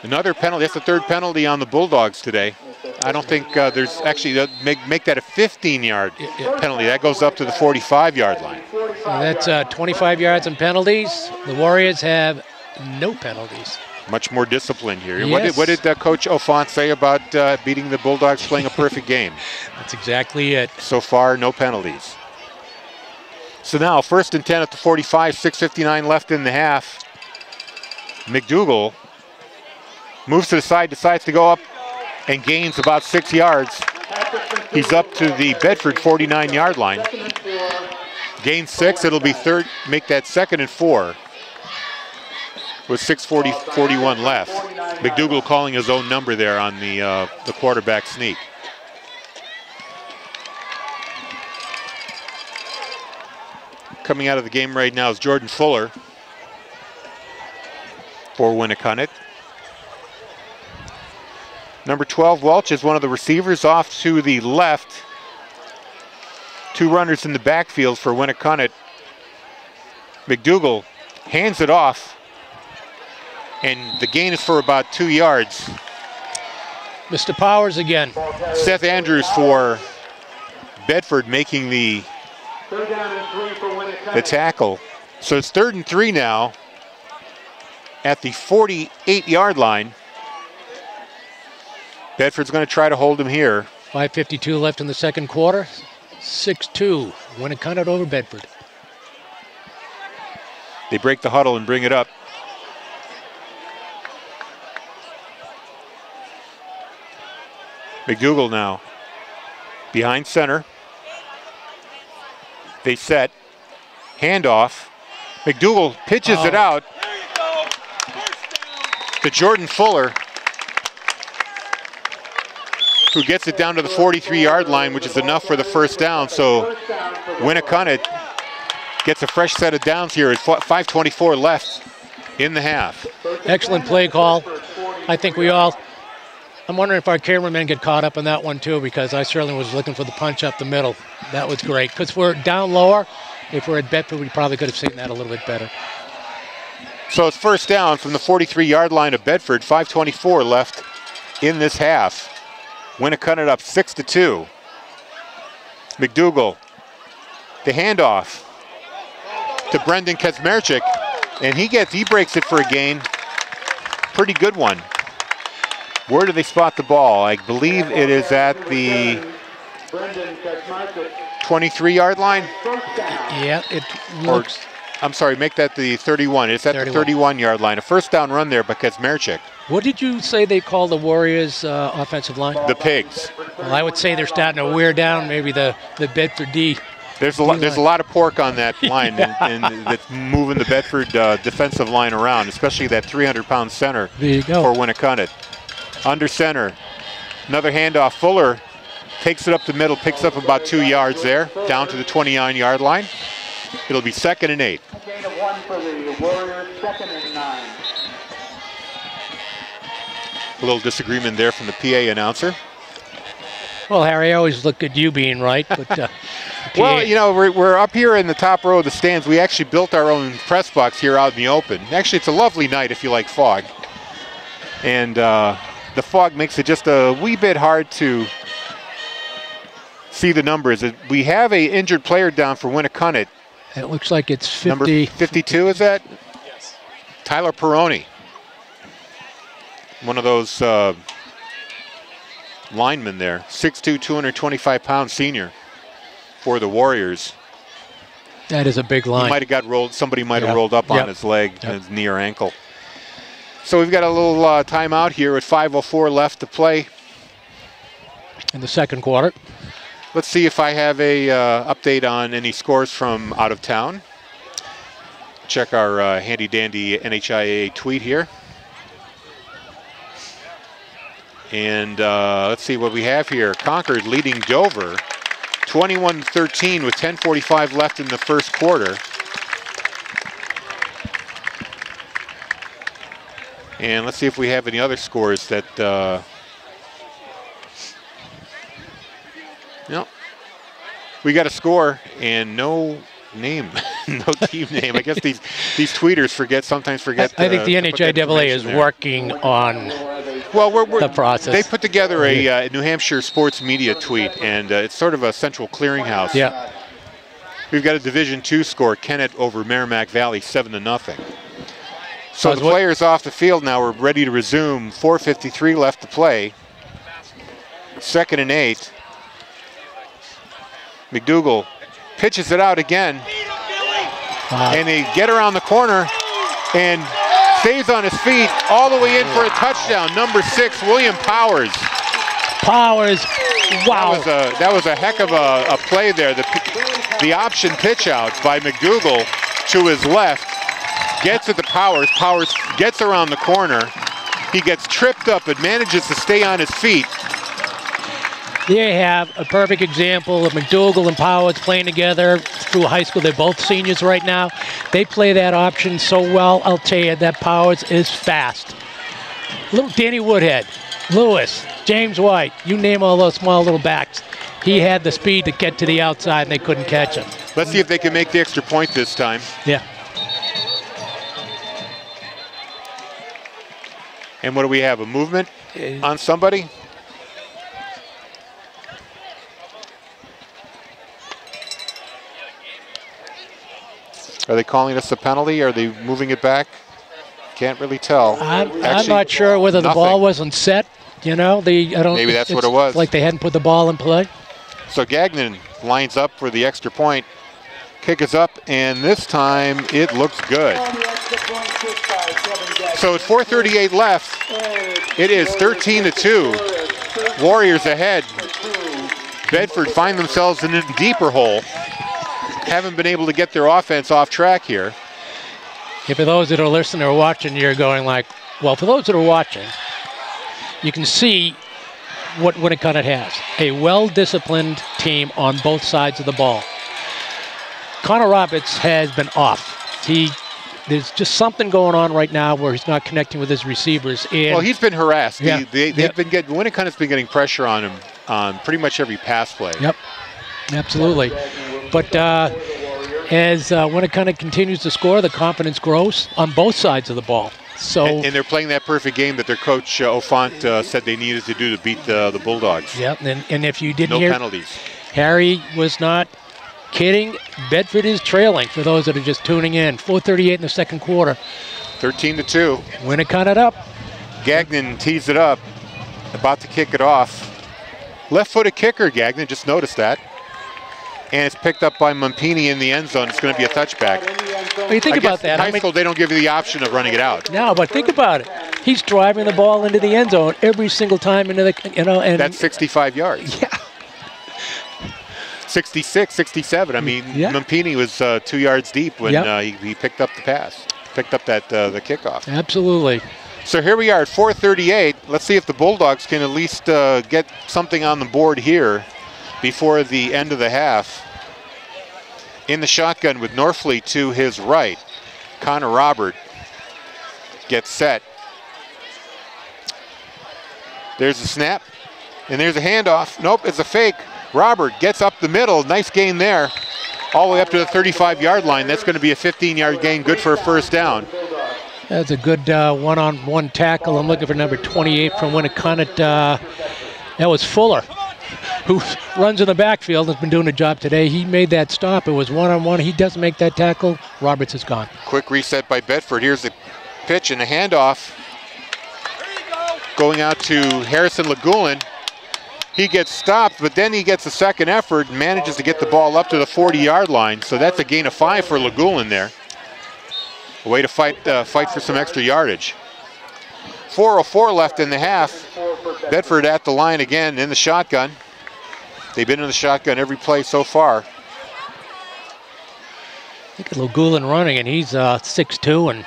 Another penalty. That's the 3rd penalty on the Bulldogs today. I don't think there's actually, make that a 15-yard penalty. That goes up to the 45-yard line. So that's 25 yards and penalties. The Warriors have no penalties. Much more discipline here. Yes. What did Coach O'Font say about beating the Bulldogs playing a perfect game? That's exactly it. So far, no penalties. So now, 1st and 10 at the 45, 6:59 left in the half. McDougall moves to the side, decides to go up and gains about 6 yards. He's up to the Bedford 49-yard line. Gains 6, it'll be make that 2nd and 4 with 6:41 left. McDougall calling his own number there on the quarterback sneak. Coming out of the game right now is Jordan Fuller for Winnacunnet. Number 12, Welch, is one of the receivers off to the left. 2 runners in the backfield for Winnacunnet. McDougall hands it off, and the gain is for about 2 yards. Mr. Powers again. Seth Andrews for Bedford making the tackle. So it's 3rd and 3 now at the 48-yard line. Bedford's going to try to hold him here. 5:52 left in the second quarter. 6-2. Winnacunnet over Bedford. They break the huddle and bring it up. McDougall now behind center. They set. Handoff. McDougall pitches it out to Jordan Fuller, who gets it down to the 43-yard line, which is enough for the first down. So Winnacunnet gets a fresh set of downs here at 5:24 left in the half. Excellent play call. I think I'm wondering if our cameramen get caught up in that one too, because I certainly was looking for the punch up the middle. That was great, because we're down lower. If we're at Bedford, we probably could have seen that a little bit better. So it's first down from the 43-yard line of Bedford. 5:24 left in this half. Winnacunnet up 6-2. McDougal, the handoff to Brendan Kazmerchik, and he breaks it for a gain. Pretty good one. Where do they spot the ball? I believe it is at the 23-yard line. Yeah, it looks. I'm sorry, make that the 31. It's at 31. The 31-yard line. A first down run there by Kazmerchik. What did you say they call the Warriors' offensive line? The Pigs. Well, I would say they're starting to wear down maybe the Bedford D. There's a lot of pork on that line, and that's moving the Bedford defensive line around, especially that 300-pound center for Winnacunnet. Under center, another handoff. Fuller takes it up the middle, picks up about 2 yards there, down to the 29-yard line. It'll be 2nd and 8. Gain of 1 for the Warriors, 2nd and 9. A little disagreement there from the PA announcer. Well, Harry, I always look at you being right, but well, you know, we're up here in the top row of the stands. We actually built our own press box here out in the open. Actually, it's a lovely night if you like fog. And the fog makes it just a wee bit hard to see the numbers. We have a injured player down for Winnacunnet. It looks like it's 50. Number 52, is that? Yes. Tyler Peroni. One of those linemen there. 6'2", 225-pound senior for the Warriors. That is a big line. He might have got rolled. Somebody might have rolled up on his leg, his knee or ankle. So we've got a little timeout here with 5:04 left to play in the second quarter. Let's see if I have a update on any scores from out of town. Check our handy-dandy NHIA tweet here. And let's see what we have here. Concord leading Dover 21-13 with 10:45 left in the first quarter. And let's see if we have any other scores that... no. We got a score and no name, no team name. I guess these tweeters sometimes forget. I think the NHIAA is working on the process. They put together a New Hampshire sports media tweet, and it's sort of a central clearinghouse. Yeah. We've got a Division II score, Kennett over Merrimack Valley, 7-0. So the players off the field now. We're ready to resume. 4:53 left to play. 2nd and 8. McDougal pitches it out again, and they get around the corner and stays on his feet all the way in for a touchdown. Number 6, William Powers. Wow. That was a heck of a play there. The option pitch out by McDougal to his left. Gets it to Powers. Powers gets around the corner. He gets tripped up and manages to stay on his feet. They have a perfect example of McDougal and Powers playing together through high school. They're both seniors right now. They play that option so well. I'll tell you that Powers is fast. Little Danny Woodhead, Lewis, James White, you name all those small little backs. He had the speed to get to the outside, and they couldn't catch him. Let's see if they can make the extra point this time. Yeah. And what do we have, a movement on somebody? Are they calling us a penalty? Are they moving it back? Can't really tell. I'm not sure whether the ball wasn't set. You know, maybe that's what it was. Like they hadn't put the ball in play. So Gagnon lines up for the extra point. Kick is up, and this time it looks good. So it's 4:38 left. It is 13-2. Warriors ahead. Bedford find themselves in a deeper hole. Haven't been able to get their offense off track here. Yeah, for those that are listening or watching, you're going like, well, for those that are watching, you can see what Winnacunnet has. A well-disciplined team on both sides of the ball. Connor Roberts has been off. There's just something going on right now where he's not connecting with his receivers. And well, he's been harassed. Yeah, Winnacunnet's been getting pressure on him on pretty much every pass play. Yep, absolutely. But as Winnacunnet continues to score, the confidence grows on both sides of the ball. So and they're playing that perfect game that their coach Ofant said they needed to do to beat the Bulldogs. Yep, and if you didn't hear, no penalties. Harry was not kidding. Bedford is trailing for those that are just tuning in. 4:38 in the second quarter. 13-2. Winnacunnet up. Gagnon tees it up, about to kick it off. Left-footed kicker, Gagnon, just noticed that. And it's picked up by Mumpini in the end zone. It's going to be a touchback. Well, you think about that. In high school, they don't give you the option of running it out. No, but think about it. He's driving the ball into the end zone every single time into the, and that's 65 yards. Yeah. 66, 67. I mean, Mumpini was 2 yards deep when he picked up the pass, picked up that the kickoff. Absolutely. So here we are at 4:38. Let's see if the Bulldogs can at least get something on the board here before the end of the half. In the shotgun with Norfleet to his right. Connor Robert gets set. There's a snap, and there's a handoff. Nope, it's a fake. Robert gets up the middle. Nice gain there. All the way up to the 35-yard line. That's going to be a 15-yard gain, good for a first down. That's a good one-on-one tackle. I'm looking for number 28 from Winnacunnet. That was Fuller, who runs in the backfield, has been doing a job today. He made that stop. It was one-on-one. He doesn't make that tackle. Roberts is gone. Quick reset by Bedford. Here's the pitch and a handoff. Going out to Harrison Lagulin. He gets stopped, but then he gets a second effort and manages to get the ball up to the 40-yard line. So that's a gain of 5 for Lagulin there. A way to fight for some extra yardage. 4:04 left in the half. Bedford at the line again in the shotgun. They've been in the shotgun every play so far. Look at Lagulin running, and he's 6'2" and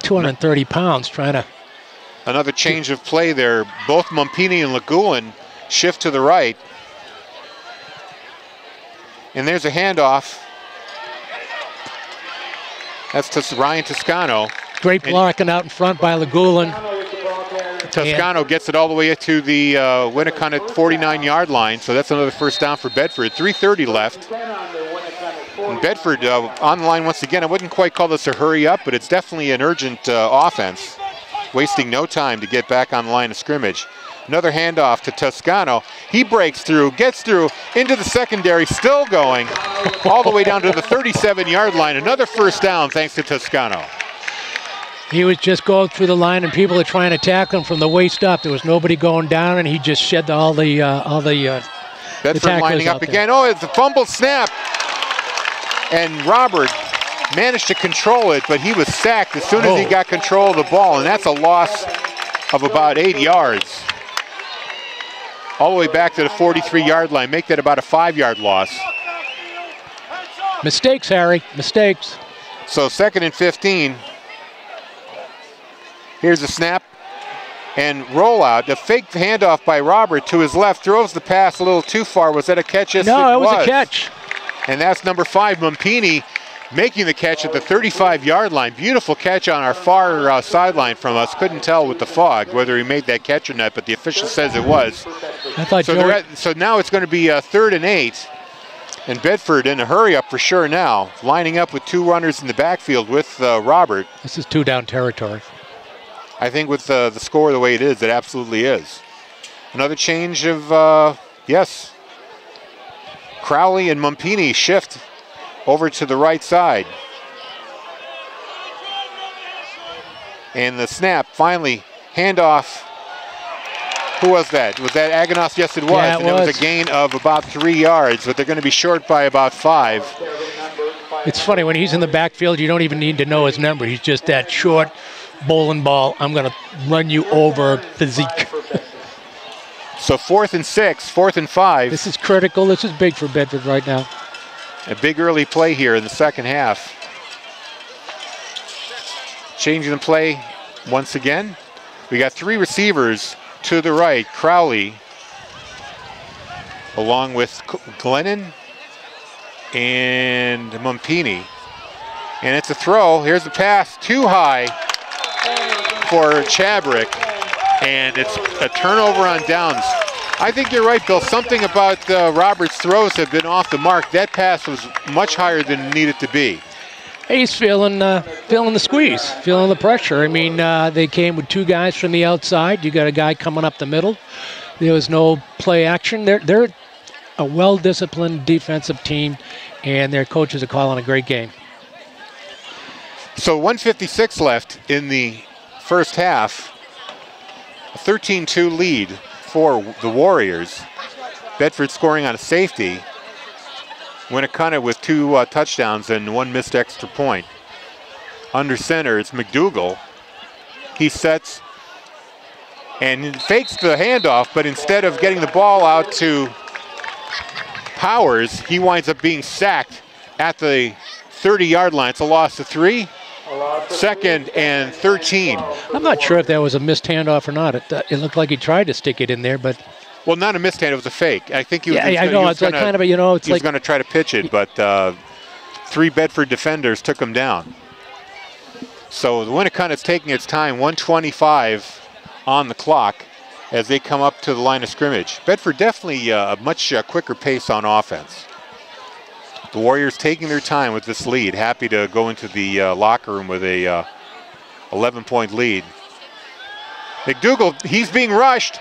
230 pounds trying to. Another change of play there. Both Mumpini and Lagulin shift to the right. And there's a handoff. That's to Ryan Toscano. Great blocking out in front by Lagulin. Toscano gets it all the way to the Winnacunnet 49-yard line, so that's another first down for Bedford. 3:30 left. And Bedford on the line once again. I wouldn't quite call this a hurry up, but it's definitely an urgent offense. Wasting no time to get back on the line of scrimmage. Another handoff to Toscano. He breaks through, gets through, into the secondary, still going, all the way down to the 37-yard line. Another first down thanks to Toscano. He was just going through the line, and people are trying to tackle him from the waist up. There was nobody going down, and he just shed all the Bedford lining up again. Oh, it's a fumble snap. And Robert managed to control it, but he was sacked as soon as he got control of the ball, and that's a loss of about 8 yards. All the way back to the 43-yard line. Make that about a 5-yard loss. Mistakes, Harry, mistakes. So 2nd and 15. Here's a snap and rollout. The fake handoff by Robert to his left. Throws the pass a little too far. Was that a catch? Yes, no, it was a catch. And that's number 5, Mumpini, making the catch at the 35-yard line. Beautiful catch on our far sideline from us. Couldn't tell with the fog whether he made that catch or not, but the official says it was. I thought so now it's going to be 3rd and 8. And Bedford in a hurry up for sure now. Lining up with 2 runners in the backfield with Robert. This is 2-down territory. I think with the score the way it is, it absolutely is. Another change of, yes. Crowley and Mumpini shift over to the right side. And the snap, finally, handoff. Who was that? Was that Aganos? Yes, it was. Yeah, and it was a gain of about 3 yards, but they're going to be short by about 5. It's funny, when he's in the backfield, you don't even need to know his number. He's just that short bowling ball. I'm going to run you over physique. So 4th and 6, 4th and 5. This is critical. This is big for Bedford right now. A big early play here in the second half. Changing the play once again. We got 3 receivers to the right. Crowley, along with Glennon and Mumpini. And it's a throw. Here's the pass, too high for Chabrick. And it's a turnover on downs. I think you're right, Bill. Something about Roberts' throws have been off the mark. That pass was much higher than it needed to be. He's feeling the squeeze, feeling the pressure. I mean, they came with 2 guys from the outside. You got a guy coming up the middle. There was no play action. They're a well-disciplined defensive team, and their coaches are calling a great game. So 1:56 left in the first half. A 13-2 lead for the Warriors. Bedford scoring on a safety. Winnacunnet with 2 touchdowns and 1 missed extra point. Under center, it's McDougal. He sets and fakes the handoff, but instead of getting the ball out to Powers, he winds up being sacked at the 30-yard line. It's a loss of 3. 2nd and 13. I'm not sure if that was a missed handoff or not. It looked like he tried to stick it in there, but... Well, not a missed hand, it was a fake. I think he was, I know, it's like kind of a, you know, it's he was like... going to try to pitch it, but 3 Bedford defenders took him down. So the Winnacunnet's taking its time, 1:25 on the clock as they come up to the line of scrimmage. Bedford definitely a much quicker pace on offense. The Warriors taking their time with this lead, happy to go into the locker room with a 11-point lead. McDougal, he's being rushed,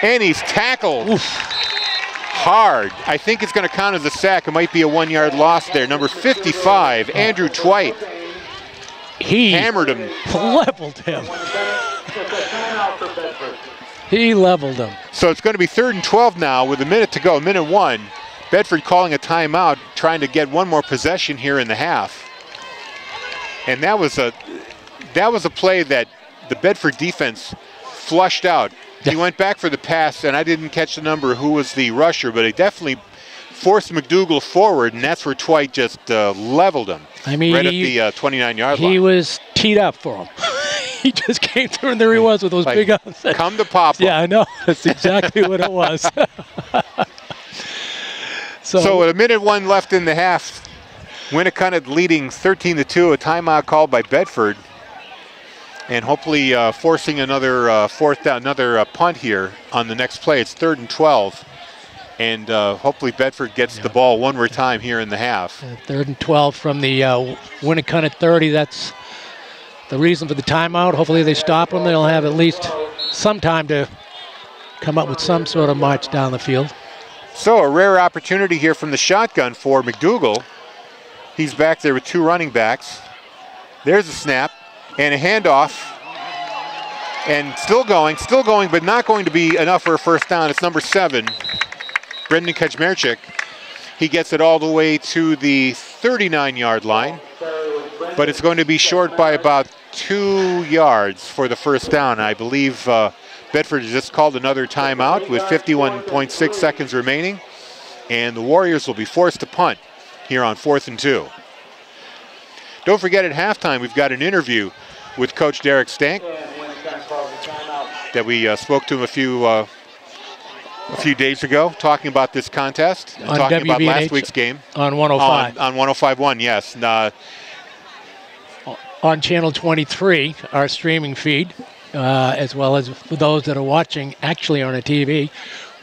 and he's tackled hard. I think it's going to count as a sack. It might be a 1-yard loss there. Number 55, Andrew Twite. He hammered him. Leveled him. He leveled him. So it's going to be 3rd and 12 now with a minute to go, minute 1. Bedford calling a timeout, trying to get one more possession here in the half. And that was a play that the Bedford defense flushed out. He went back for the pass, and I didn't catch the number who was the rusher, but he definitely forced McDougal forward, and that's where Twite just leveled him. I mean, right at the 29-yard line. He was teed up for him. He just came through, and there he was with those big arms. Come to Papa. Yeah, I know. That's exactly what it was. So with a minute 1 left in the half, Winnacunnet leading 13-2, a timeout called by Bedford, and hopefully forcing another fourth down, another punt here on the next play. It's 3rd and 12, and hopefully Bedford gets the ball one more time here in the half. 3rd and 12 from the Winnacunnet 30. That's the reason for the timeout. Hopefully they stop them. They'll have at least some time to come up with some sort of march down the field. So a rare opportunity here from the shotgun for McDougal. He's back there with 2 running backs. There's a snap and a handoff. And still going, but not going to be enough for a first down. It's number 7, Brendan Kaczmarczyk. He gets it all the way to the 39-yard line, but it's going to be short by about 2 yards for the first down. I believe Bedford has just called another timeout with 51.6 seconds remaining, and the Warriors will be forced to punt here on 4th and 2. Don't forget, at halftime, we've got an interview with Coach Derek Stank that we spoke to him a few days ago, talking about this contest and talking about last week's game. On 105. On 105.1, yes. On Channel 23, our streaming feed, as well as for those that are watching actually on a TV,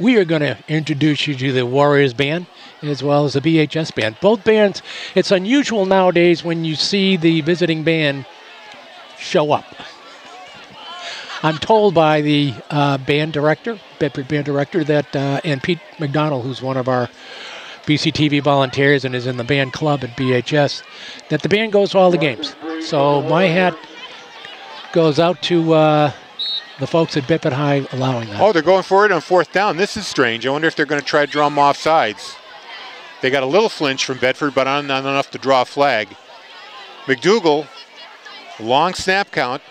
we are going to introduce you to the Warriors band as well as the BHS band. Both bands, it's unusual nowadays when you see the visiting band show up. I'm told by the band director, Bedford band director, that and Pete McDonald, who's one of our BCTV volunteers and is in the band club at BHS, that the band goes to all the games. So my hat goes out to the folks at Bedford High allowing that. Oh, they're going for it on 4th down. This is strange. I wonder if they're going to try to drum off sides. They got a little flinch from Bedford, but not enough to draw a flag. McDougal, long snap count,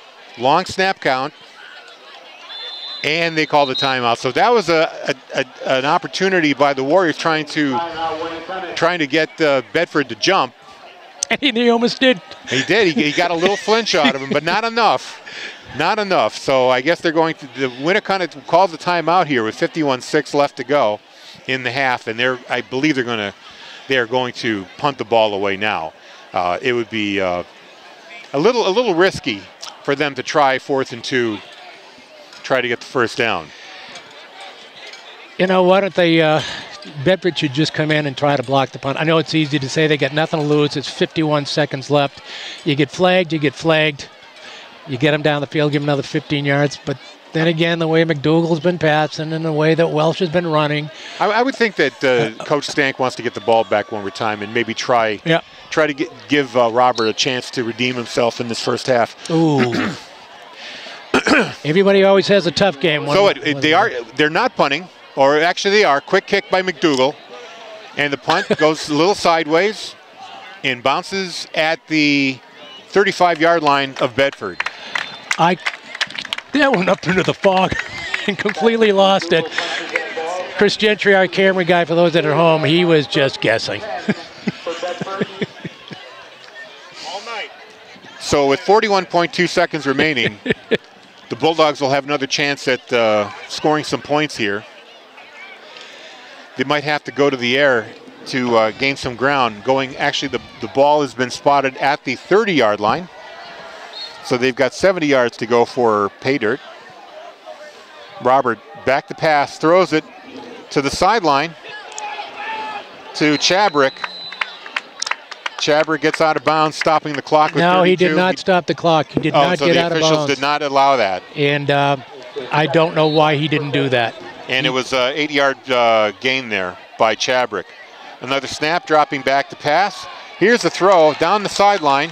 and they called a timeout. So that was an opportunity by the Warriors trying to get Bedford to jump. And he almost did. He did. He got a little flinch out of him, but not enough. Not enough. So I guess they're going to. The Winnacunnet calls the timeout here with 51.6 left to go in the half, and I believe they are going to punt the ball away now. It would be a little risky for them to try 4th and 2, try to get the first down. You know, why don't they, Bedford should just come in and try to block the punt. I know it's easy to say, they got nothing to lose. It's 51 seconds left. You get flagged, you get flagged. You get them down the field, give them another 15 yards. But then again, the way McDougal's been passing and the way that Welsh has been running. I would think that Coach Stank wants to get the ball back one more time and maybe try to give Robert a chance to redeem himself in this first half. Ooh. Everybody always has a tough game. So they're not punting, or actually they are. Quick kick by McDougal, and the punt goes a little sideways and bounces at the 35-yard line of Bedford. That went up into the fog and completely lost it. Chris Gentry, our camera guy, for those that are home, he was just guessing. So with 41.2 seconds remaining, the Bulldogs will have another chance at scoring some points here. They might have to go to the air to gain some ground. Actually, the ball has been spotted at the 30-yard line. So they've got 70 yards to go for pay dirt. Robert back to pass, throws it to the sideline to Chabrick. Chabrick gets out of bounds, stopping the clock with 32. No, he did not stop the clock. He did not get out of bounds. So the officials did not allow that. And I don't know why he didn't do that. And it was an 80-yard gain there by Chabrick. Another snap, dropping back to pass. Here's the throw down the sideline,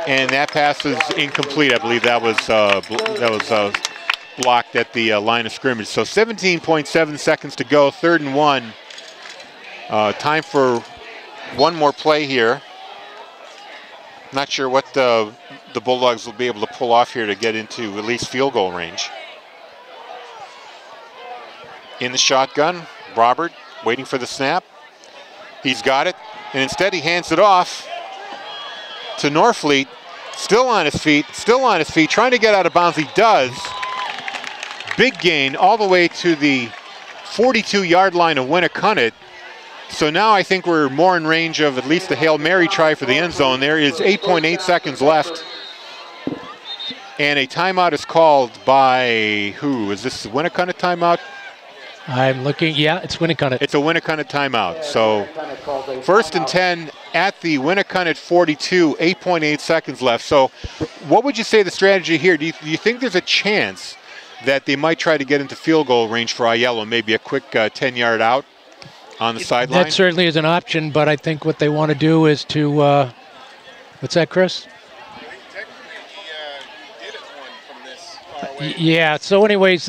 and that pass is incomplete. I believe that was blocked at the line of scrimmage. So 17.7 seconds to go, 3rd and 1. Time for one more play here. Not sure what the Bulldogs will be able to pull off here to get into at least field goal range. In the shotgun, Robert waiting for the snap. He's got it, and instead he hands it off to Norfleet. Still on his feet, trying to get out of bounds. He does. Big gain all the way to the 42-yard line of Winnacunnet. So now I think we're more in range of at least a Hail Mary try for the end zone. There is 8.8 seconds left. And a timeout is called by who? Is this the Winnacunnet timeout? I'm looking, yeah, it's Winnacunnet. It's a Winnacunnet timeout. So 1st and 10 at the Winnacunnet 42, 8.8 seconds left. So what would you say the strategy here? Do you think there's a chance that they might try to get into field goal range for Aiello, maybe a quick 10-yard out on the sideline? That certainly is an option, but I think what they want to do is to, what's that, Chris? Yeah, so anyways,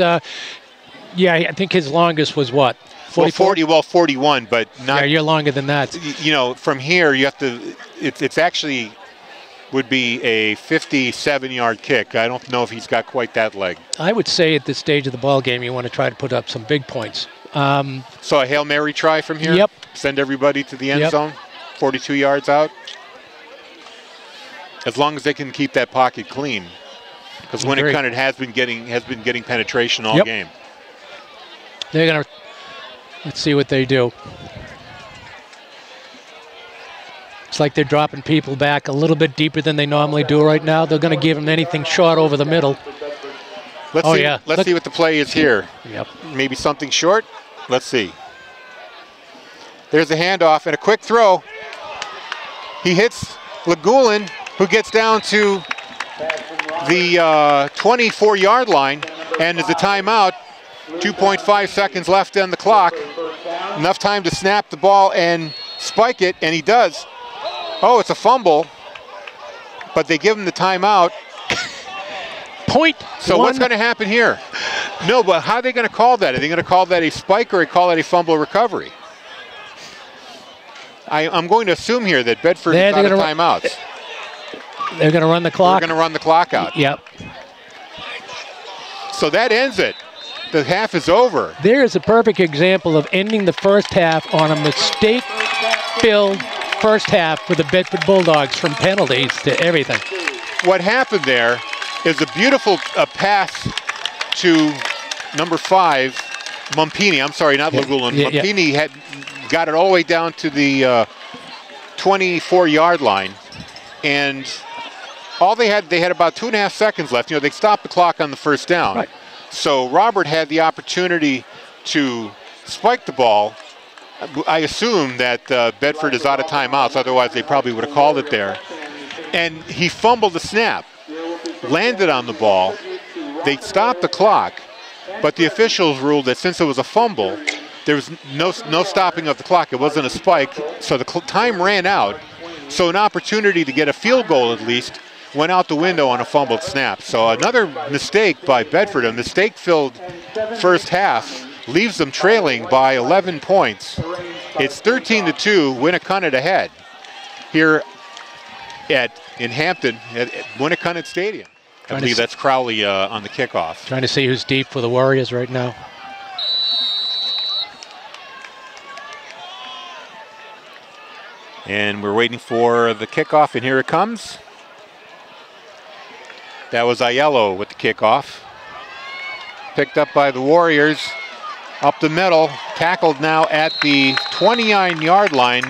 yeah, I think his longest was what? 44? Well, 41, but not. Yeah, you're longer than that. You know, from here, you have to, it's actually would be a 57-yard kick. I don't know if he's got quite that leg. I would say at this stage of the ball game, you want to try to put up some big points. So a Hail Mary try from here? Yep. Send everybody to the end zone, 42 yards out? As long as they can keep that pocket clean. Because Winnacunnet has been getting penetration all game. They're going to, let's see what they do. It's like they're dropping people back a little bit deeper than they normally do right now. They're going to give them anything short over the middle. Let's see what the play is here. Yep. Maybe something short. Let's see. There's a handoff and a quick throw. He hits Legulin, who gets down to the 24-yard line, and is a timeout. 2.5 seconds left on the clock. Enough time to snap the ball and spike it, and he does. Oh, it's a fumble, but they give him the timeout. So what's going to happen here? No, but how are they going to call that? Are they going to call that a spike or call that a fumble recovery? I'm going to assume here that Bedford is out of timeouts. They're going to run the clock. They're going to run the clock out. Yep. So that ends it. The half is over. There is a perfect example of ending the first half on a mistake-filled first half for the Bedford Bulldogs, from penalties to everything. What happened there is a beautiful pass to number 5, Mumpini. I'm sorry, not Legulin. Mumpini had got it all the way down to the 24-yard line, and they had about 2.5 seconds left. You know, they stopped the clock on the first down. Right. So Robert had the opportunity to spiked the ball. I assume that Bedford is out of timeouts, otherwise they probably would have called it there. And he fumbled the snap, landed on the ball. They stopped the clock, but the officials ruled that since it was a fumble, there was no stopping of the clock. It wasn't a spike, so the time ran out. So an opportunity to get a field goal at least went out the window on a fumbled snap. So another mistake by Bedford, a mistake-filled first half, leaves them trailing by 11 points. It's 13-2, Winnacunnet ahead here in Hampton at Winnacunnet Stadium. I believe that's Crowley on the kickoff. Trying to see who's deep for the Warriors right now. And we're waiting for the kickoff, and here it comes. That was Aiello with the kickoff. Picked up by the Warriors. Up the middle, tackled now at the 29-yard line.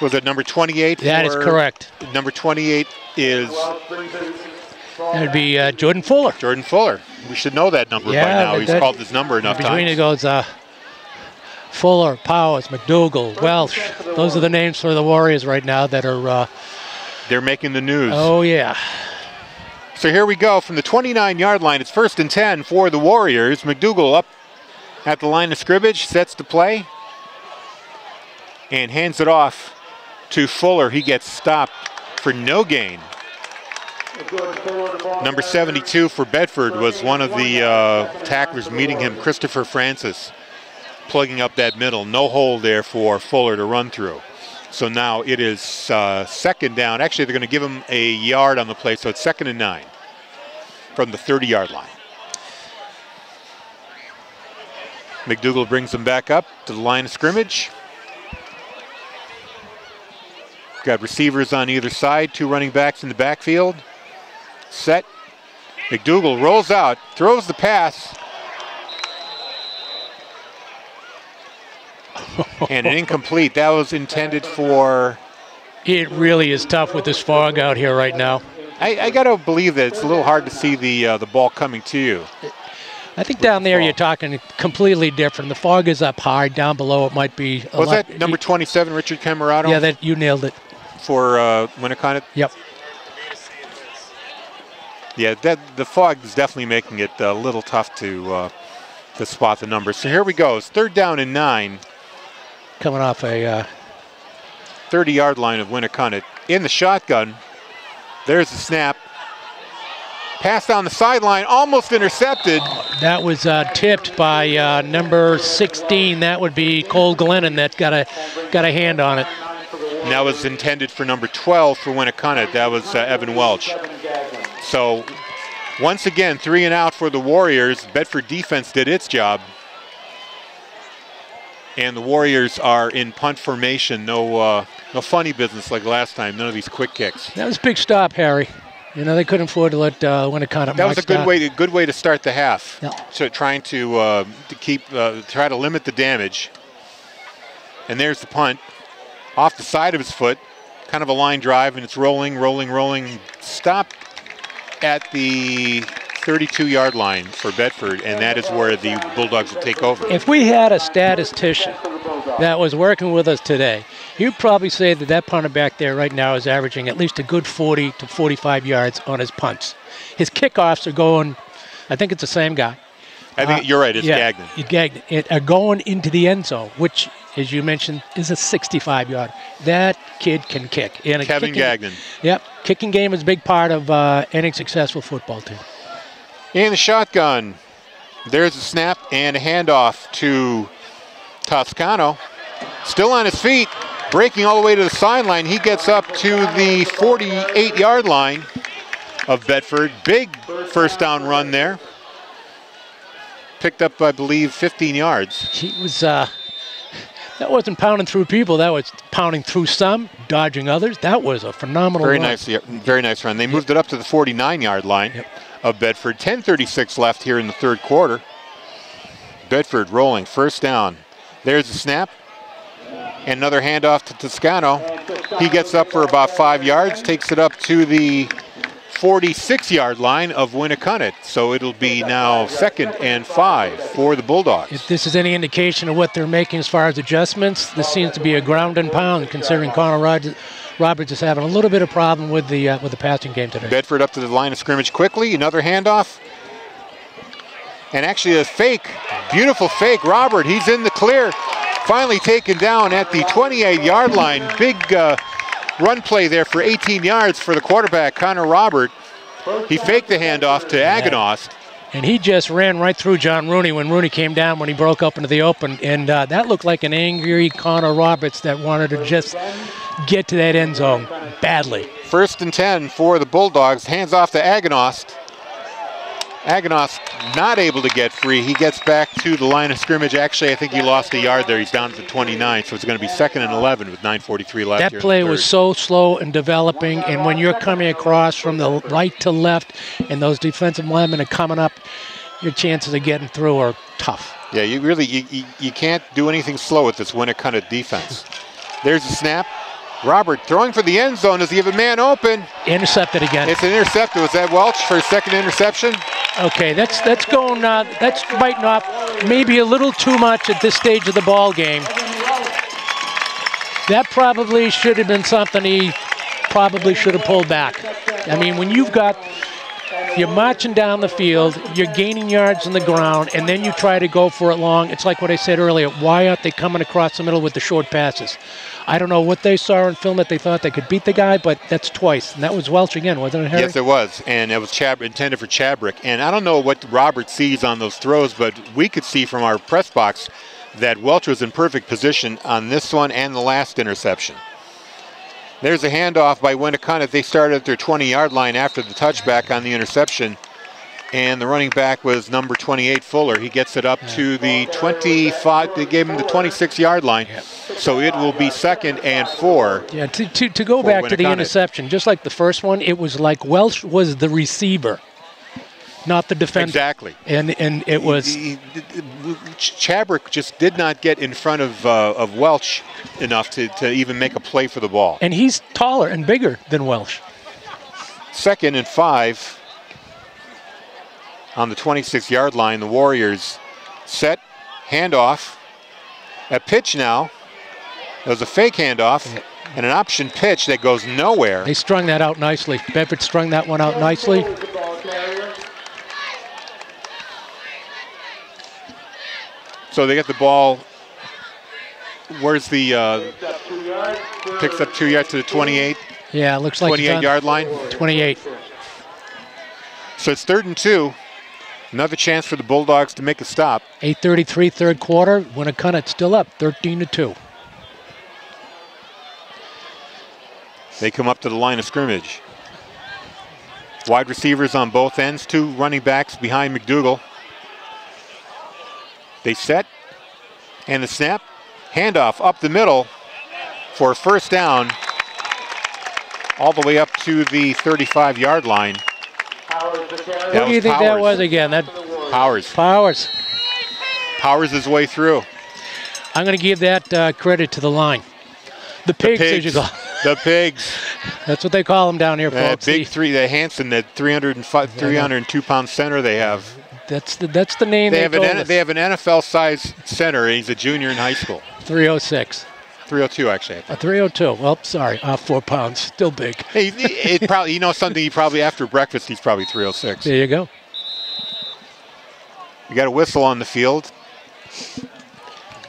Was it number 28? That is correct. Number 28 is... That would be Jordan Fuller. Jordan Fuller. We should know that number by now. He's called his number enough times. Between it goes Fuller, Powers, McDougal, Welsh. Those are the names for the Warriors right now that are... they're making the news. Oh, yeah. So here we go from the 29-yard line. It's 1st and 10 for the Warriors. McDougal up at the line of scrimmage, sets the play, and hands it off to Fuller. He gets stopped for no gain. Number 72 for Bedford was one of the tacklers meeting him, Christopher Francis, plugging up that middle. No hole there for Fuller to run through. So now it is 2nd down. Actually, they're going to give him a yard on the play, so it's 2nd and 9 from the 30-yard line. McDougal brings them back up to the line of scrimmage. Got receivers on either side, 2 running backs in the backfield. Set. McDougal rolls out, throws the pass. And an incomplete. That was intended for... It really is tough with this fog out here right now. I got to believe that it's a little hard to see the ball coming to you. I think down there you're talking completely different. The fog is up high. Down below it might be a Was lot. that number 27, Richard Camerado? Yeah, that you nailed it. For Winnacunnet? Yep. Yeah, the fog is definitely making it a little tough to spot the numbers. So here we go. It's 3rd down and 9. Coming off a 30-yard line of Winnacunnet. In the shotgun. There's the snap. Pass down the sideline, almost intercepted. That was tipped by number 16. That would be Cole Glennon that got a hand on it. And that was intended for number 12 for Winnacunnet. That was Evan Welch. So once again, 3 and out for the Warriors. Bedford defense did its job. And the Warriors are in punt formation. No funny business like last time. None of these quick kicks. That was a big stop, Harry. You know, they couldn't afford to let Winnacunnet. That was a good way to start the half. Yep. So trying to try to limit the damage. And there's the punt off the side of his foot, kind of a line drive, and it's rolling. Stop at the 32-yard line for Bedford, and that is where the Bulldogs will take over. If we had a statistician that was working with us today, you'd probably say that punter back there right now is averaging at least a good 40 to 45 yards on his punts. His kickoffs are going, I think it's the same guy. I think you're right, it's Gagnon. Gagnon are going into the end zone, which, as you mentioned, is a 65-yard. That kid can kick. And Kevin Gagnon. Yep, kicking game is a big part of any successful football team. In the shotgun, there's a snap and a handoff to Toscano. Still on his feet, breaking all the way to the sideline. He gets up to the 48-yard line of Bedford. Big first down run there. Picked up, I believe, 15 yards. He was, that wasn't pounding through people. That was pounding through some, dodging others. That was a phenomenal run. Very nice run. They moved it up to the 49-yard line of Bedford. 10:36 left here in the third quarter. Bedford rolling, first down. There's the snap. And another handoff to Toscano. He gets up for about 5 yards, takes it up to the 46-yard line of Winnacunnet. So it'll be now 2nd and 5 for the Bulldogs. If this is any indication of what they're making as far as adjustments, this seems to be a ground and pound, considering Connor Roberts is having a little bit of problem with the passing game today. Bedford up to the line of scrimmage quickly. Another handoff. And actually a fake, beautiful fake. Robert, he's in the clear. Finally taken down at the 28-yard line. Big run play there for 18 yards for the quarterback, Connor Robert. He faked the handoff to Aganost. And he just ran right through John Rooney when Rooney came down when he broke up into the open. And that looked like an angry Connor Roberts that wanted to just get to that end zone badly. 1st and 10 for the Bulldogs. Hands off to Aganost. Aganost not able to get free. He gets back to the line of scrimmage. Actually, I think he lost a yard there. He's down to the 29, so it's going to be 2nd and 11 with 9:43 left. That play was so slow and developing, and when you're coming across from the right to left and those defensive linemen are coming up, your chances of getting through are tough. Yeah, you really you can't do anything slow with this Winnacunnet defense. There's the snap. Robert throwing for the end zone. Does he have a man open? Intercepted again. It's an interceptor. Was that Welch for his 2nd interception? Okay, that's going. That's biting off maybe a little too much at this stage of the ball game. That probably should have been something he probably should have pulled back. I mean, when you're marching down the field, you're gaining yards on the ground, and then you try to go for it long. It's like what I said earlier. Why aren't they coming across the middle with the short passes? I don't know what they saw in film that they thought they could beat the guy, but that's twice. And that was Welch again, wasn't it, Harry? Yes, it was. And it was intended for Chabrick. And I don't know what Robert sees on those throws, but we could see from our press box that Welch was in perfect position on this one and the last interception. There's a handoff by Winnacunnet. They started at their 20-yard line after the touchback on the interception. And the running back was number 28, Fuller. He gets it up to the 25. They gave him the 26-yard line. Yeah. So it will be 2nd and 4. Yeah, to go back to the interception, just like the first one, it was like Welch was the receiver, not the defender. Exactly. And it was... Chabrick just did not get in front of Welch enough to even make a play for the ball. And he's taller and bigger than Welch. 2nd and 5. On the 26-yard line, the Warriors set, handoff. A pitch now. It was a fake handoff and an option pitch that goes nowhere. They strung that out nicely. Bedford strung that one out nicely. So they get the ball. Where's the picks up 2 yards to the 28? Yeah, it looks like 28-yard line. 28. So it's 3rd and 2. Another chance for the Bulldogs to make a stop. 8:33 third quarter. Winnacunnet still up 13-2. They come up to the line of scrimmage. Wide receivers on both ends, 2 running backs behind McDougal. They set, and the snap. Handoff up the middle for a 1st down, all the way up to the 35-yard line. What do you think that was again? Powers. Powers his way through. I'm going to give that credit to the line. The pigs, as you call. The pigs. That's what they call them down here, folks. Big three, the Hanson, that 302-pound center they have. That's the name they have. They have an NFL-sized center. He's a junior in high school. 306. 302, actually. 302. Well, sorry, 4 pounds. Still big. Hey, it probably, you know something, he probably, after breakfast, he's probably 306. There you go. You got a whistle on the field.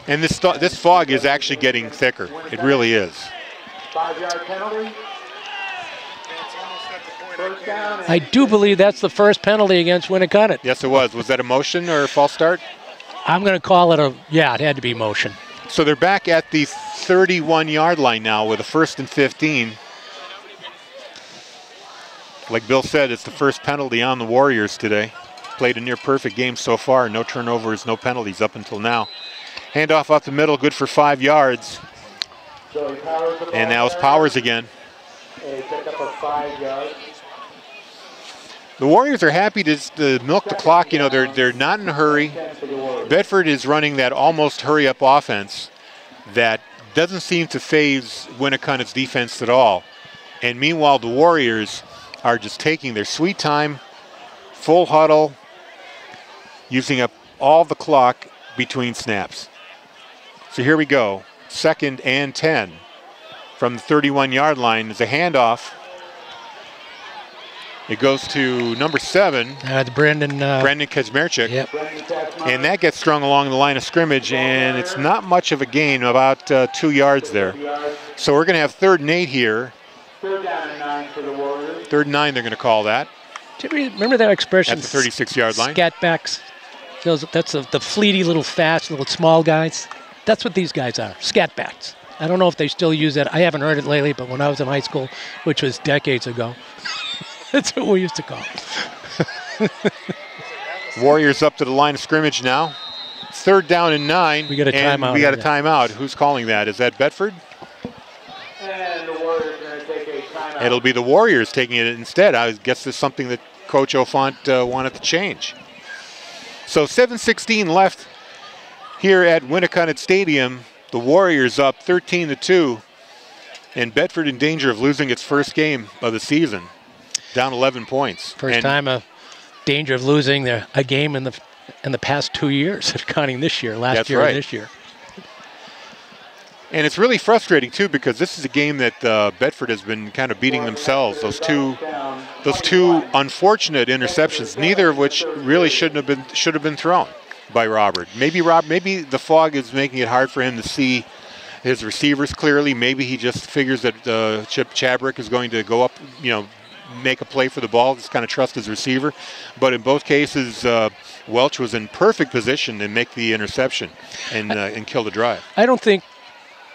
And this fog is actually getting thicker. It really is. 5-yard penalty. I do believe that's the first penalty against Winnacunnet. Yes, it was. Was that a motion or a false start? I'm going to call it it had to be motion. So they're back at the 31-yard line now with a 1st and 15. Like Bill said, it's the first penalty on the Warriors today. Played a near-perfect game so far. No turnovers, no penalties up until now. Handoff up the middle, good for 5 yards. And now it's Powers again. The Warriors are happy to milk the clock. You know, they're not in a hurry. Bedford is running that almost hurry-up offense that doesn't seem to faze Winnacunnet's defense at all. And meanwhile, the Warriors are just taking their sweet time, full huddle, using up all the clock between snaps. So here we go, 2nd and 10 from the 31-yard line. There's a handoff. It goes to number 7. It's Brendan Kazmerchik. Yep. And that gets strung along the line of scrimmage, and it's not much of a gain, about 2 yards there. So we're going to have 3rd and 8 here. 3rd down and 9 for the Warriors. 3rd and 9, they're going to call that. Do you remember that expression? At the 36-yard line. Scatbacks. That's the fleety little fast little small guys. That's what these guys are, scatbacks. I don't know if they still use that. I haven't heard it lately, but when I was in high school, which was decades ago, that's what we used to call it. Warriors up to the line of scrimmage now. 3rd down and 9. We got a timeout. We got a timeout. Who's calling that? Is that Bedford? And the Warriors are going to take a timeout. It'll be the Warriors taking it instead. I guess there's something that Coach O'Font wanted to change. So 7:16 left here at Winnacunnet Stadium. The Warriors up 13-2, and Bedford in danger of losing its first game of the season, down 11 points. First time a danger of losing a game in the past 2 years, counting this year, last year and this year. And it's really frustrating too, because this is a game that Bedford has been kind of beating themselves. Those two unfortunate interceptions, neither of which really should have been thrown by Robert. Maybe the fog is making it hard for him to see his receivers clearly. Maybe he just figures that Chip Chabrick is going to go up, make a play for the ball, just kind of trust his receiver. But in both cases, Welch was in perfect position to make the interception and kill the drive. I don't think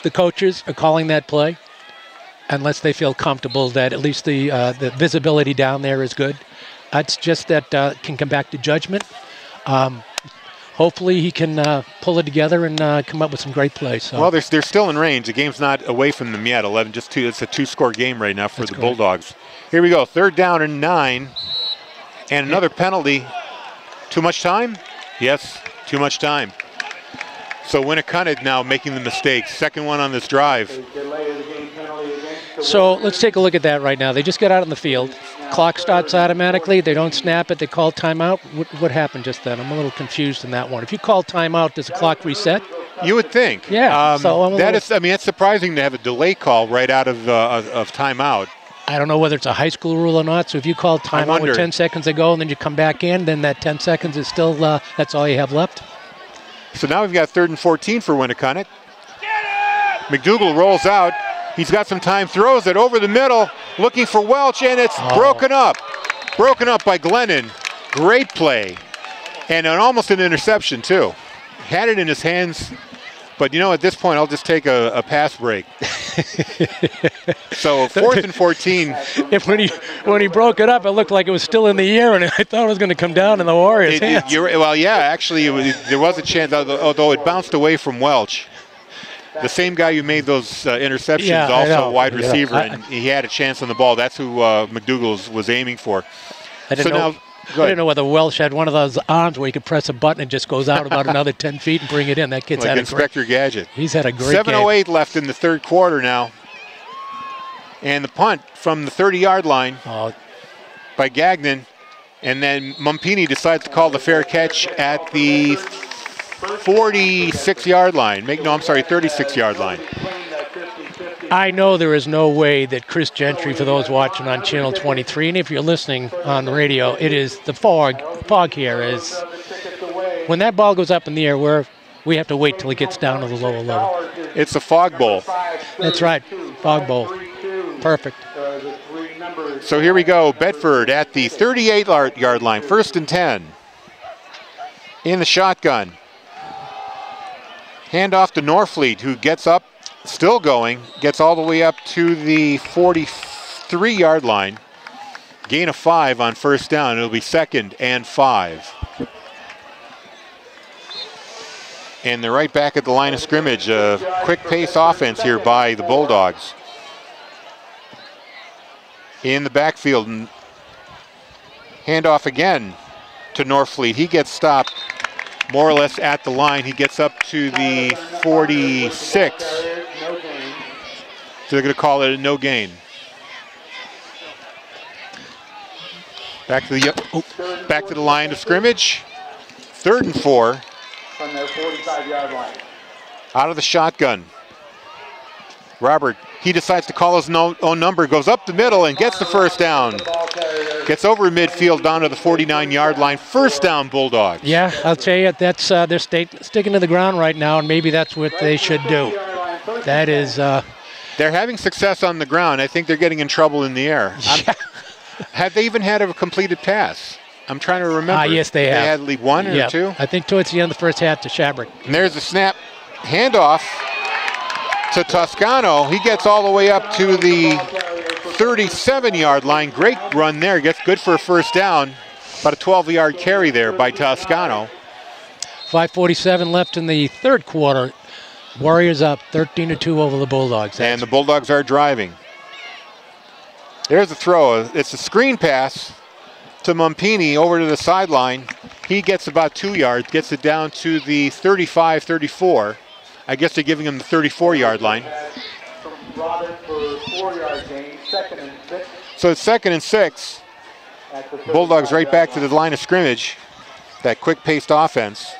the coaches are calling that play unless they feel comfortable that at least the visibility down there is good. It's just that can come back to judgment. Hopefully he can pull it together and come up with some great plays. So. Well, they're still in range. The game's not away from them yet. 11-2. It's a 2-score game right now for the Bulldogs. Here we go. 3rd down and 9, and another penalty. Too much time? Yes, too much time. So Winnacunnet now making the mistake. 2nd one on this drive. So let's take a look at that right now. They just got out on the field. Clock starts automatically. They don't snap it. They call timeout. What happened just then? I'm a little confused in that one. If you call timeout, does the clock reset? You would think. Yeah. That's surprising to have a delay call right out of timeout. I don't know whether it's a high school rule or not. So if you call timeout with 10 seconds ago and then you come back in, then that 10 seconds is still, that's all you have left. So now we've got 3rd and 14 for Winnacunnet. McDougal rolls out. He's got some time, throws it over the middle, looking for Welch, and it's broken up. Broken up by Glennon. Great play. And almost an interception, too. Had it in his hands, but at this point, I'll just take a pass break. So 4th and 14. When he broke it up, it looked like it was still in the air, and I thought it was going to come down in the Warriors' hands. Actually, there was a chance, although it bounced away from Welch. The same guy who made those interceptions, also a wide receiver, and he had a chance on the ball. That's who McDougal was aiming for. I didn't know whether Welch had one of those arms where he could press a button and it just goes out about another 10 feet and bring it in. That kid's like had Inspector Gadget. He's had a great 7:08 left in the 3rd quarter now. And the punt from the 30-yard line by Gagnon. And then Mumpini decides to call the fair catch at the 46-yard line. 36-yard line. I know there is no way that Chris Gentry, for those watching on Channel 23, and if you're listening on the radio, it is the fog here is when that ball goes up in the air, we have to wait till it gets down to the lower level. It's a fog bowl. That's right, fog bowl. Perfect. So here we go, Bedford at the 38-yard line, 1st and 10. In the shotgun. Hand off to Norfleet, who gets up, still going, gets all the way up to the 43-yard line. Gain of 5 on 1st down. It'll be 2nd and 5. And they're right back at the line of scrimmage. A quick pace offense here by the Bulldogs. In the backfield, and handoff again to Norfleet. He gets stopped more or less at the line. He gets up to the 46. So they're going to call it a no gain. Back to the line of scrimmage. 3rd and 4. From their 45-yard line. Out of the shotgun. Robert, he decides to call his own number, goes up the middle and gets the first down. Gets over midfield down to the 49-yard line. First down, Bulldogs. Yeah, I'll tell you, that's they're sticking to the ground right now, and maybe that's what they should do. That is... They're having success on the ground. I think they're getting in trouble in the air. Yeah. Have they even had a completed pass? I'm trying to remember. Yes, they have. They had league 1 or 2? I think towards the end of the first half to Shabrick. And there's a snap. Handoff to Toscano. He gets all the way up to the 37-yard line. Great run there. Gets good for a first down. About a 12-yard carry there by Toscano. 5:47 left in the 3rd quarter. Warriors up 13-2 over the Bulldogs. And the Bulldogs are driving. There's the throw. It's a screen pass to Mumpini over to the sideline. He gets about 2 yards, gets it down to the 35-34. I guess they're giving him the 34-yard line. So it's 2nd and 6. Bulldogs right back to the line of scrimmage. That quick-paced offense.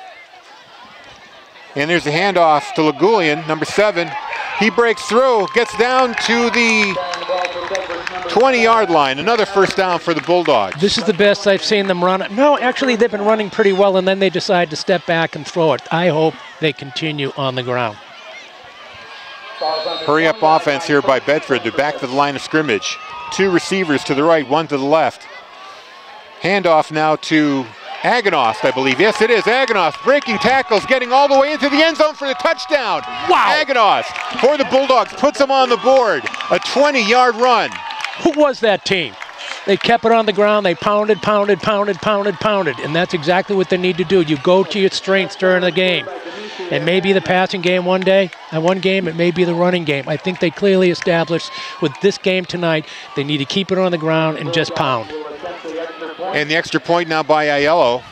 And there's a handoff to Lagulian, number 7. He breaks through, gets down to the 20-yard line. Another first down for the Bulldogs. This is the best I've seen them run. No, actually, they've been running pretty well, and then they decide to step back and throw it. I hope they continue on the ground. Hurry up offense here by Bedford. They're back to the line of scrimmage. 2 receivers to the right, 1 to the left. Handoff now to Aganost, I believe. Yes, it is. Aganost breaking tackles, getting all the way into the end zone for the touchdown. Wow. Aganost for the Bulldogs puts them on the board. A 20-yard run. Who was that team? They kept it on the ground. They pounded, and that's exactly what they need to do. You go to your strengths during the game. It may be the passing game one game, it may be the running game. I think they clearly established with this game tonight, they need to keep it on the ground and just pound. And the extra point now by Aiello.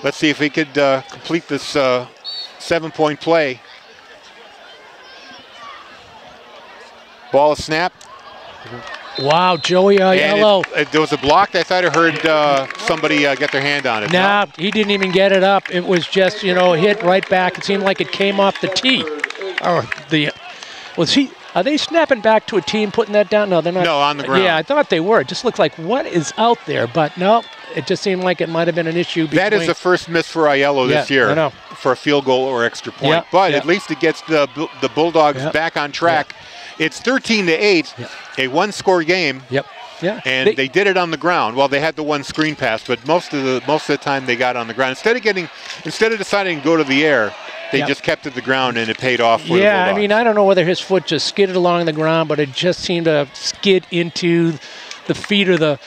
Let's see if he could complete this 7-point play. Ball is snapped. Wow, Joey Aiello. There was a block. I thought I heard somebody get their hand on it. Nah, he didn't even get it up. It was just, hit right back. It seemed like it came off the tee. Are they snapping back to a tee and putting that down? No, they're not. No, on the ground. Yeah, I thought they were. It just looked like, what is out there? But no, it just seemed like it might have been an issue. That is the first miss for Aiello this year. I know. For a field goal or extra point. But at least it gets the Bulldogs back on track. It's 13-8, a 1-score game. Yeah. And they did it on the ground. Well, they had the 1 screen pass, but most of the time they got on the ground. Instead of deciding to go to the air, they just kept it the ground, and it paid off for the Bulldogs. I mean, I don't know whether his foot just skidded along the ground, but it just seemed to skid into the feet of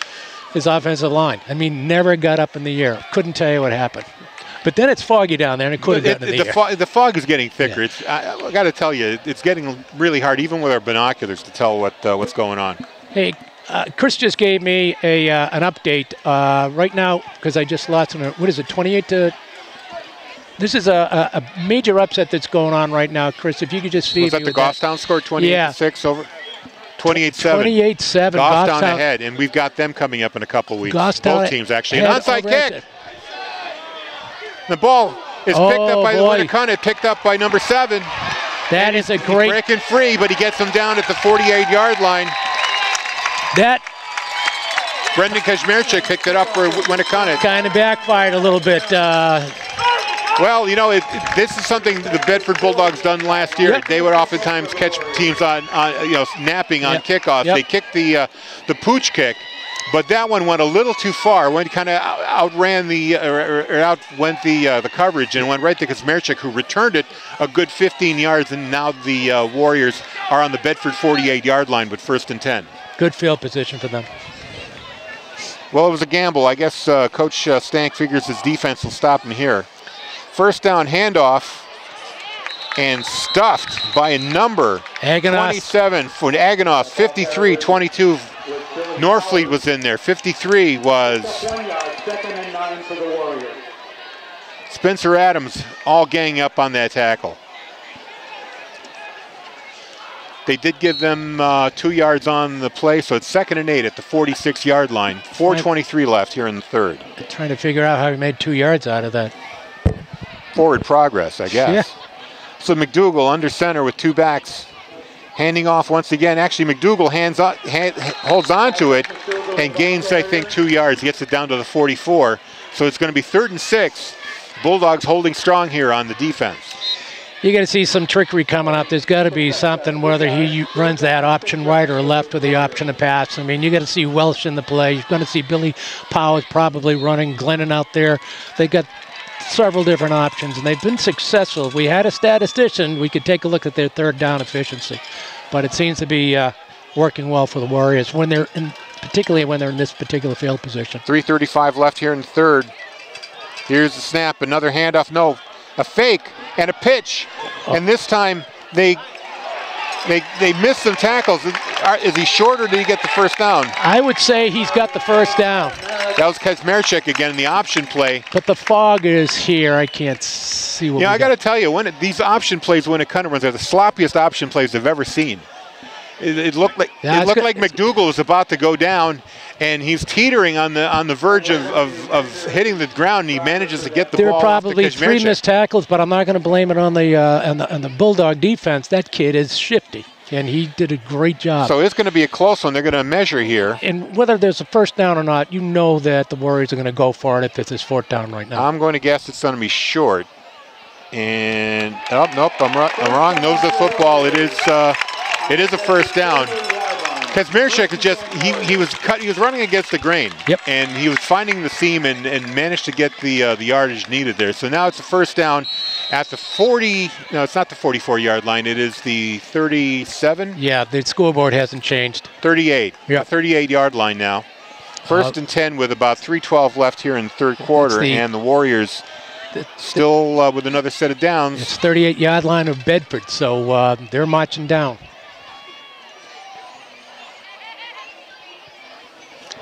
his offensive line. I mean, never got up in the air. Couldn't tell you what happened. But then it's foggy down there, and it could have gotten in the air. The fog is getting thicker. Yeah. I got to tell you, it's getting really hard, even with our binoculars, to tell what's going on. Hey, Chris just gave me an update right now because I just lost. What is it? 28-. This is a major upset that's going on right now, Chris. If you could just feed me. Was that the Goffstown score? 28-6 over. 28-7. 28-7. Goffstown ahead, and we've got them coming up in a couple weeks. Both teams actually. An onside kick. The ball is picked up by the Winnacunnet, picked up by number 7. That is a great... breaking free, but he gets him down at the 48-yard line. Brendan Kazmierczyk picked it up for Winnacunnet. Kind of backfired a little bit. Well, this is something the Bedford Bulldogs done last year. They would oftentimes catch teams on napping on kickoffs. They kicked the pooch kick. But that one went a little too far. Went kind of outwent the coverage and went right to Kazmierczyk, who returned it a good 15 yards. And now the Warriors are on the Bedford 48-yard line with 1st and 10. Good field position for them. Well, it was a gamble. I guess Coach Stank figures his defense will stop him here. First down handoff and stuffed by a number. Aganost. 27 for Aganost, 53, 22. Norfleet was in there. 53 was Spencer Adams, all ganging up on that tackle. They did give them 2 yards on the play, so it's 2nd and 8 at the 46-yard line. 4:23 left here in the third. Trying to figure out how he made 2 yards out of that. Forward progress, I guess. Yeah. So McDougal under center with 2 backs. Handing off once again. Actually, McDougal holds on to it and gains, I think, 2 yards. Gets it down to the 44. So it's going to be 3rd and 6. Bulldogs holding strong here on the defense. You got to see some trickery coming up. There's got to be something, whether he runs that option right or left with the option to pass. I mean, you got to see Welsh in the play. You're going to see Billy Powers probably running, Glennon out there. They got several different options, and they've been successful. If we had a statistician, we could take a look at their third down efficiency. But it seems to be working well for the Warriors when they're in, particularly when they're in this particular field position. 3:35 left here in the third. Here's the snap, another handoff. No, a fake and a pitch, and this time they missed some tackles. Is he short, or did he get the first down? I would say he's got the first down. That was Kozlowski again in the option play. But the fog is here. I can't see what. Yeah, I got to tell you, these option plays, when it kind of runs, are the sloppiest option plays I've ever seen. It looked like McDougal was about to go down, and he's teetering on the verge of hitting the ground, and he manages to get the ball. There were probably 3 missed tackles, but I'm not going to blame it on the Bulldog defense. That kid is shifty, and he did a great job. So it's going to be a close one. They're going to measure here. And whether there's a first down or not, you know that the Warriors are going to go for it if it's his 4th down right now. I'm going to guess it's going to be short. And oh, nope, I'm wrong. Knows the football. It is a first down. Kozlowski is just he was running against the grain. Yep. And he was finding the seam and managed to get the yardage needed there. So now it's a first down at the 40. No, it's not the 44-yard line. It is the 37. Yeah, the scoreboard hasn't changed. 38. Yeah. 38-yard line now. First and 10 with about 3:12 left here in the third quarter, and the Warriors still with another set of downs. It's 38-yard line of Bedford, so they're marching down.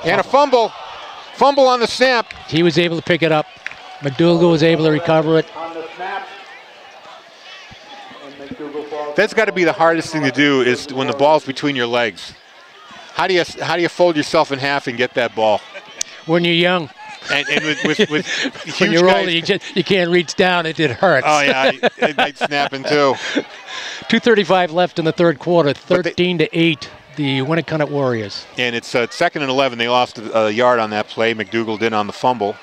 And a fumble on the snap. He was able to pick it up. McDougal was able to recover it. That's got to be the hardest thing to do, is when the ball's between your legs. How do you fold yourself in half and get that ball? When you're young. And with huge when you're guys. older, you can't reach down. It hurts. Oh yeah, it might snap in two. 2:35 left in the third quarter. 13-8. The Winnacunnet Warriors. And it's 2nd and 11. They lost a yard on that play. McDougal did on the fumble.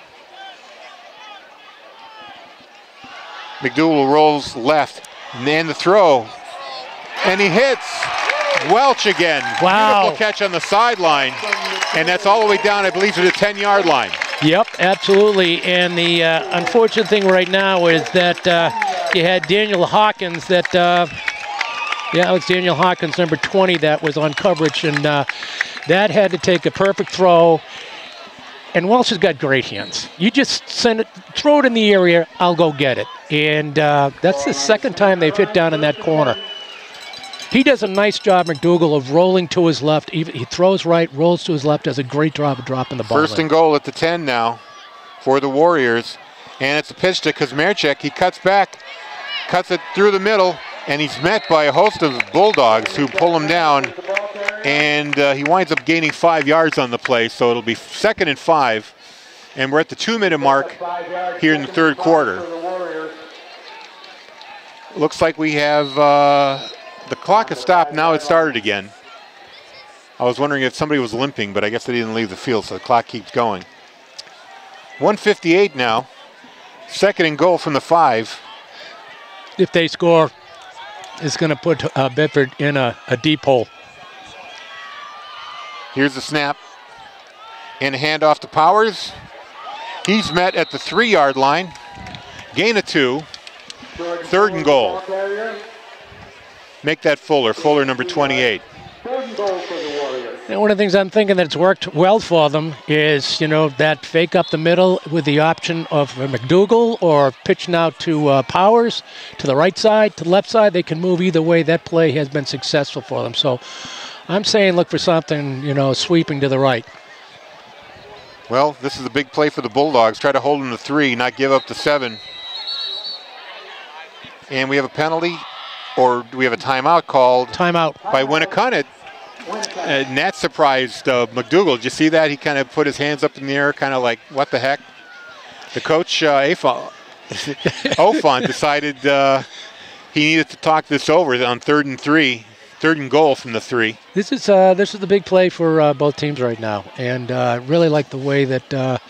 McDougal rolls left, and the throw, and he hits Welch again. Wow. Beautiful catch on the sideline, and that's all the way down, I believe, to the 10-yard line. Yep, absolutely. And the unfortunate thing right now is that you had Daniel Hawkins that... Yeah, it was Daniel Hawkins, number 20, that was on coverage, and that had to take a perfect throw. And Welsh has got great hands. You just send it, throw it in the area, I'll go get it. And that's the second time they've hit down in that corner. He does a nice job, McDougal, of rolling to his left. He throws right, rolls to his left, does a great job of dropping the ball. First and goal at the 10 now for the Warriors. And it's a pitch to Kozlowski. He cuts back, cuts it through the middle, and he's met by a host of Bulldogs who pull him down, and he winds up gaining 5 yards on the play, so it'll be 2nd and 5, and we're at the 2-minute mark here in the third quarter. Looks like we have the clock has stopped. Now it started again. I was wondering if somebody was limping, but I guess they didn't leave the field, so the clock keeps going. 1:58 now. 2nd and goal from the 5. If they score, it's going to put Bedford in a deep hole. Here's the snap. And a handoff to Powers. He's met at the 3-yard line. Gain of 2. 3rd and goal. Make that Fuller. Fuller, number 28. And one of the things I'm thinking that's worked well for them is, that fake up the middle with the option of McDougal or pitching out to Powers to the right side, to the left side. They can move either way. That play has been successful for them. So I'm saying look for something, sweeping to the right. Well, this is a big play for the Bulldogs. Try to hold them to 3, not give up the 7. And we have a penalty. or do we have a timeout called? Timeout. By Winnacunnet. And that surprised McDougal. Did you see that? He kind of put his hands up in the air, kind of like, what the heck? The coach, Ofon, decided he needed to talk this over on 3rd and 3, 3rd and goal from the 3. This is the big play for both teams right now, and really like the way that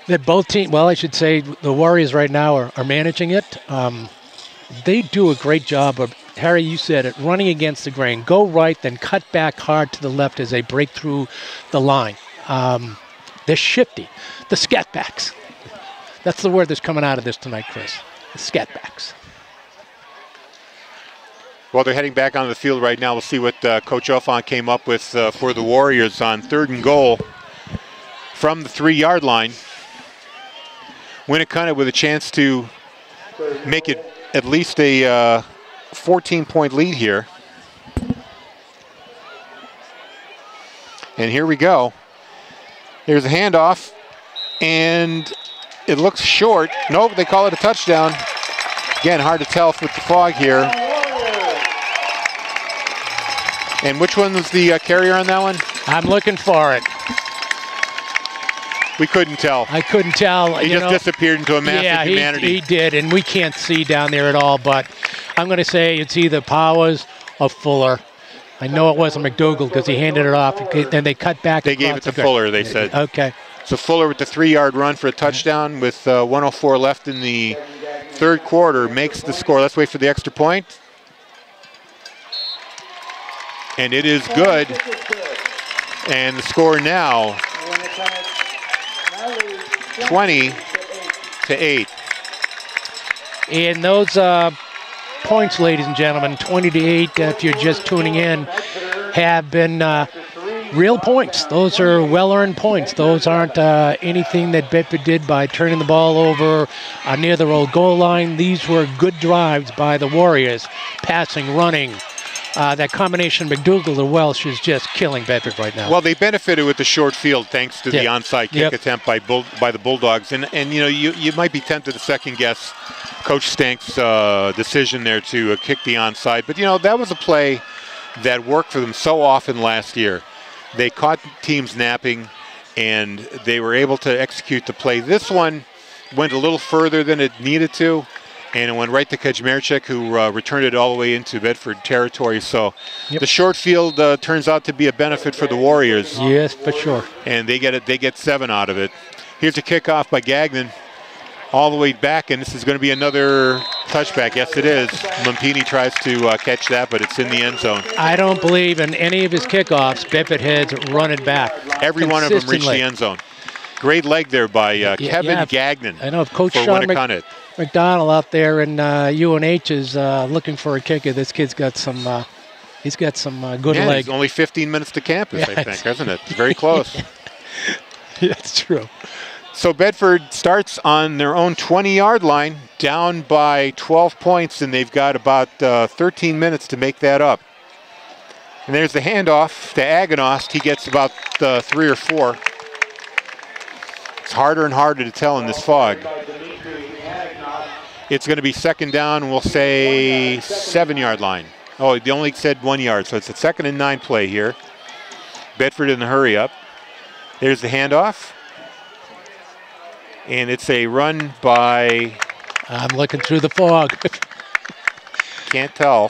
that both teams. Well, I should say the Warriors right now are managing it. They do a great job of, Harry, you said it, running against the grain. Go right, then cut back hard to the left as they break through the line. They're shifty. The scatbacks. That's the word that's coming out of this tonight, Chris. The scatbacks. Well, they're heading back onto the field right now. We'll see what Coach Ofon came up with for the Warriors on 3rd and goal from the 3-yard line. Winnacunnet with a chance to make it at least a 14-point lead here. And here we go. Here's a handoff, and it looks short. Nope, they call it a touchdown. Again, hard to tell with the fog here. And which one was the carrier on that one? I'm looking for it. We couldn't tell. I couldn't tell. He just disappeared into a mass of humanity. He did, and we can't see down there at all, but I'm going to say it's either Powers or Fuller. I know it wasn't McDougal because he handed it off, and they cut back. They gave it to Fuller, they said. Okay. So Fuller with the 3-yard run for a touchdown with 1:04 left in the 3rd quarter makes the score. Let's wait for the extra point. And it is good. And the score now, 20-8. And those points, ladies and gentlemen, 20-8, if you're just tuning in, have been real points. Those are well-earned points. Those aren't anything that Bedford did by turning the ball over near the old goal line. These were good drives by the Warriors, passing, running. That combination of McDougal and Welsh is just killing Bedford right now. Well, they benefited with the short field thanks to the onside kick attempt by the Bulldogs. And you know, you might be tempted to second-guess Coach Stank's decision there to kick the onside. But, you know, that was a play that worked for them so often last year. They caught teams napping, and they were able to execute the play. This one went a little further than it needed to, and it went right to Kaczmarczyk, who returned it all the way into Bedford territory. So the short field turns out to be a benefit for the Warriors. Yes, for sure. And they get 7 out of it. Here's a kickoff by Gagnon, all the way back, and this is going to be another touchback. Yes, it is. Lumpini tries to catch that, but it's in the end zone. I don't believe in any of his kickoffs Bedford heads run it back. Every one of them reached the end zone. Great leg there by Kevin Gagnon. I know if Coach Sean McDonald out there in UNH is looking for a kicker, this kid's got some. He's got some good leg. He's only 15 minutes to campus, I think, isn't it? It's very close. That's true. So Bedford starts on their own 20-yard line, down by 12 points, and they've got about 13 minutes to make that up. And there's the handoff to Aganost. He gets about 3 or 4. It's harder and harder to tell in this fog. It's going to be second down, we'll say 7-yard line. Oh, they only said 1 yard, so it's a 2nd and 9 play here. Bedford in the hurry up. There's the handoff. And it's a run by... I'm looking through the fog. Can't tell.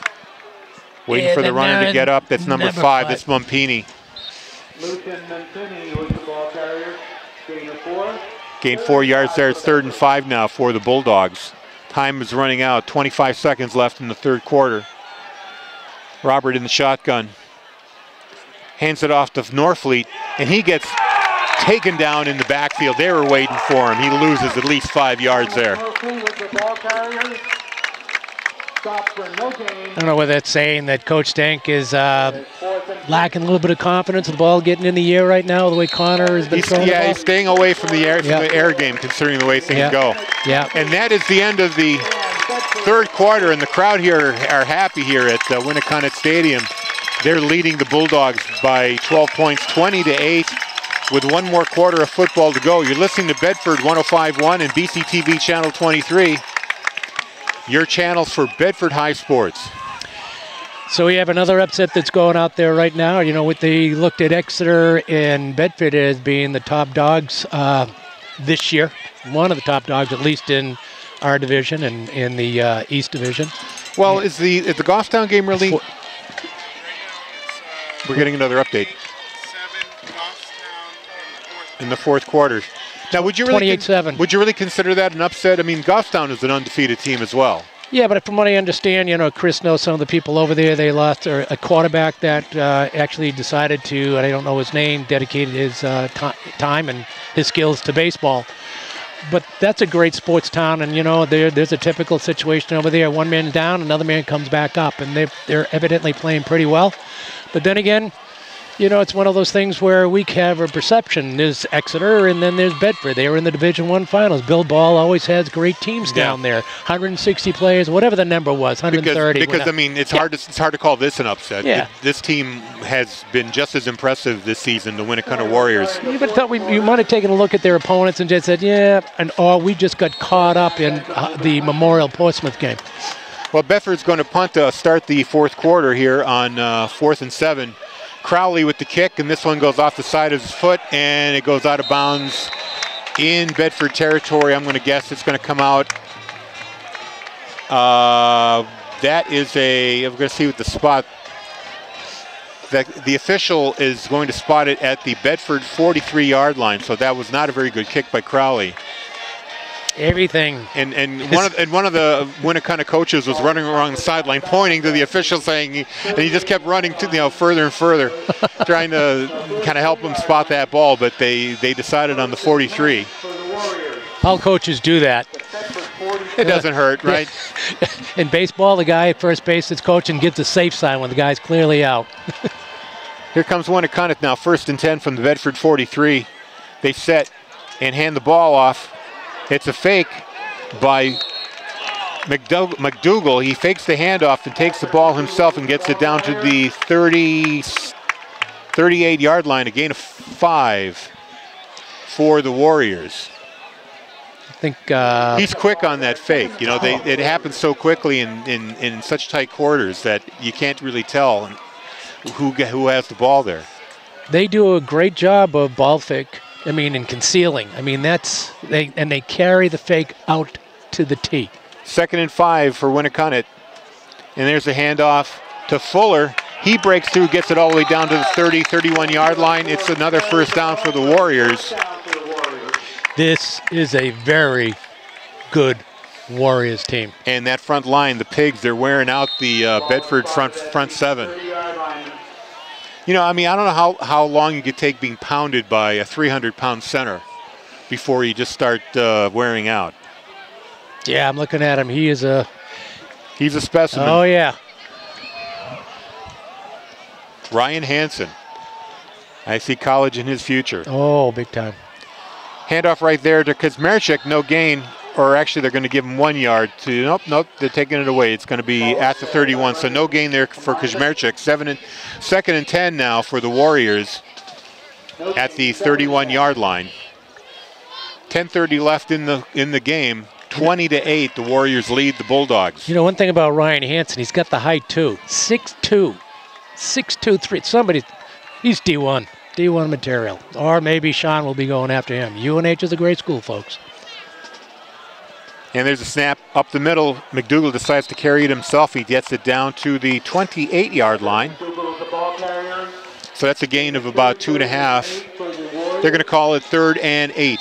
Waiting for the runner to get up. That's number 5. That's Mumpini. Gain 4 yards there. It's 3rd and 5 now for the Bulldogs. Time is running out. 25 seconds left in the 3rd quarter. Robert in the shotgun. Hands it off to Norfleet, and he gets taken down in the backfield. They were waiting for him. He loses at least 5 yards there. I don't know whether that's saying that Coach Stank is lacking a little bit of confidence with the ball getting in the air right now, the way Connor has been throwing the ball. He's staying away from the air game, considering the way things go. Yeah. And that is the end of the 3rd quarter, and the crowd here are happy here at Winnacunnet Stadium. They're leading the Bulldogs by 12 points, 20-8, with 1 more quarter of football to go. You're listening to Bedford 105.1 and BCTV Channel 23. your channels for Bedford High Sports. So we have another upset that's going out there right now. You know, they looked at Exeter and Bedford as being the top dogs this year. One of the top dogs, at least in our division and in the East Division. Well, is the Goffstown game really? We're getting another update. 7 Goffstown in the fourth quarter. Now, would you really 28-7. Would you really consider that an upset? I mean, Goffstown is an undefeated team as well. Yeah, but from what I understand, you know, Chris knows some of the people over there. They lost a quarterback that actually decided to, and I don't know his name, dedicated his time and his skills to baseball. But that's a great sports town, and, you know, there's a typical situation over there. One man down, another man comes back up, and they're evidently playing pretty well. But then again, you know, it's one of those things where we have a perception. There's Exeter and then there's Bedford. They were in the Division I finals. Bill Ball always has great teams down there. 160 players, whatever the number was, 130. Because I mean, it's hard to call this an upset. Yeah. This team has been just as impressive this season, the Winnacunnet Warriors. You would thought you might have taken a look at their opponents and just said, yeah, we just got caught up in the Memorial Portsmouth game. Well, Bedford's going to punt to start the fourth quarter here on 4th and 7. Crowley with the kick, and this one goes off the side of his foot, and it goes out of bounds in Bedford territory. I'm going to guess it's going to come out. That is I'm going to see what the spot. The official is going to spot it at the Bedford 43-yard line, so that was not a very good kick by Crowley. Everything. And one of the Winnacunnet coaches was running around the sideline, pointing to the official, saying, and he just kept running to, further and further, trying to kind of help him spot that ball. But they decided on the 43. All coaches do that. It doesn't hurt, right? In baseball, the guy at first base that's coaching gives a safe sign when the guy's clearly out. Here comes Winnacunnet now, 1st and 10 from the Bedford 43. They set and hand the ball off. It's a fake by McDougall. He fakes the handoff and takes the ball himself and gets it down to the 38-yard line, a gain of 5 for the Warriors. I think he's quick on that fake. You know, it happens so quickly in such tight quarters that you can't really tell who has the ball there. They do a great job of ball fake. I mean, in concealing. I mean, they carry the fake out to the tee. 2nd and 5 for Winnacunnet. And there's a handoff to Fuller. He breaks through, gets it all the way down to the 31-yard line. It's another first down for the Warriors. This is a very good Warriors team. And that front line, the Pigs, they're wearing out the Bedford front 7. You know, I mean, I don't know how long you could take being pounded by a 300-pound center before you just start wearing out. Yeah, I'm looking at him. He's a specimen. Oh, yeah. Ryan Hansen. I see college in his future. Oh, big time. Handoff right there to Kazmerchik, no gain. Or actually, they're going to give him 1 yard to, nope, they're taking it away. It's going to be at the 31, so no gain there for Kazmerchik. 2nd and 10 now for the Warriors at the 31-yard line. 10:30 left in the game. 20-8, the Warriors lead the Bulldogs. You know, one thing about Ryan Hansen, he's got the height too. 6'2", 6'2", he's D1 material. Or maybe Sean will be going after him. UNH is a great school, folks. And there's a snap up the middle. McDougall decides to carry it himself. He gets it down to the 28-yard line. So that's a gain of about 2.5. They're going to call it 3rd and 8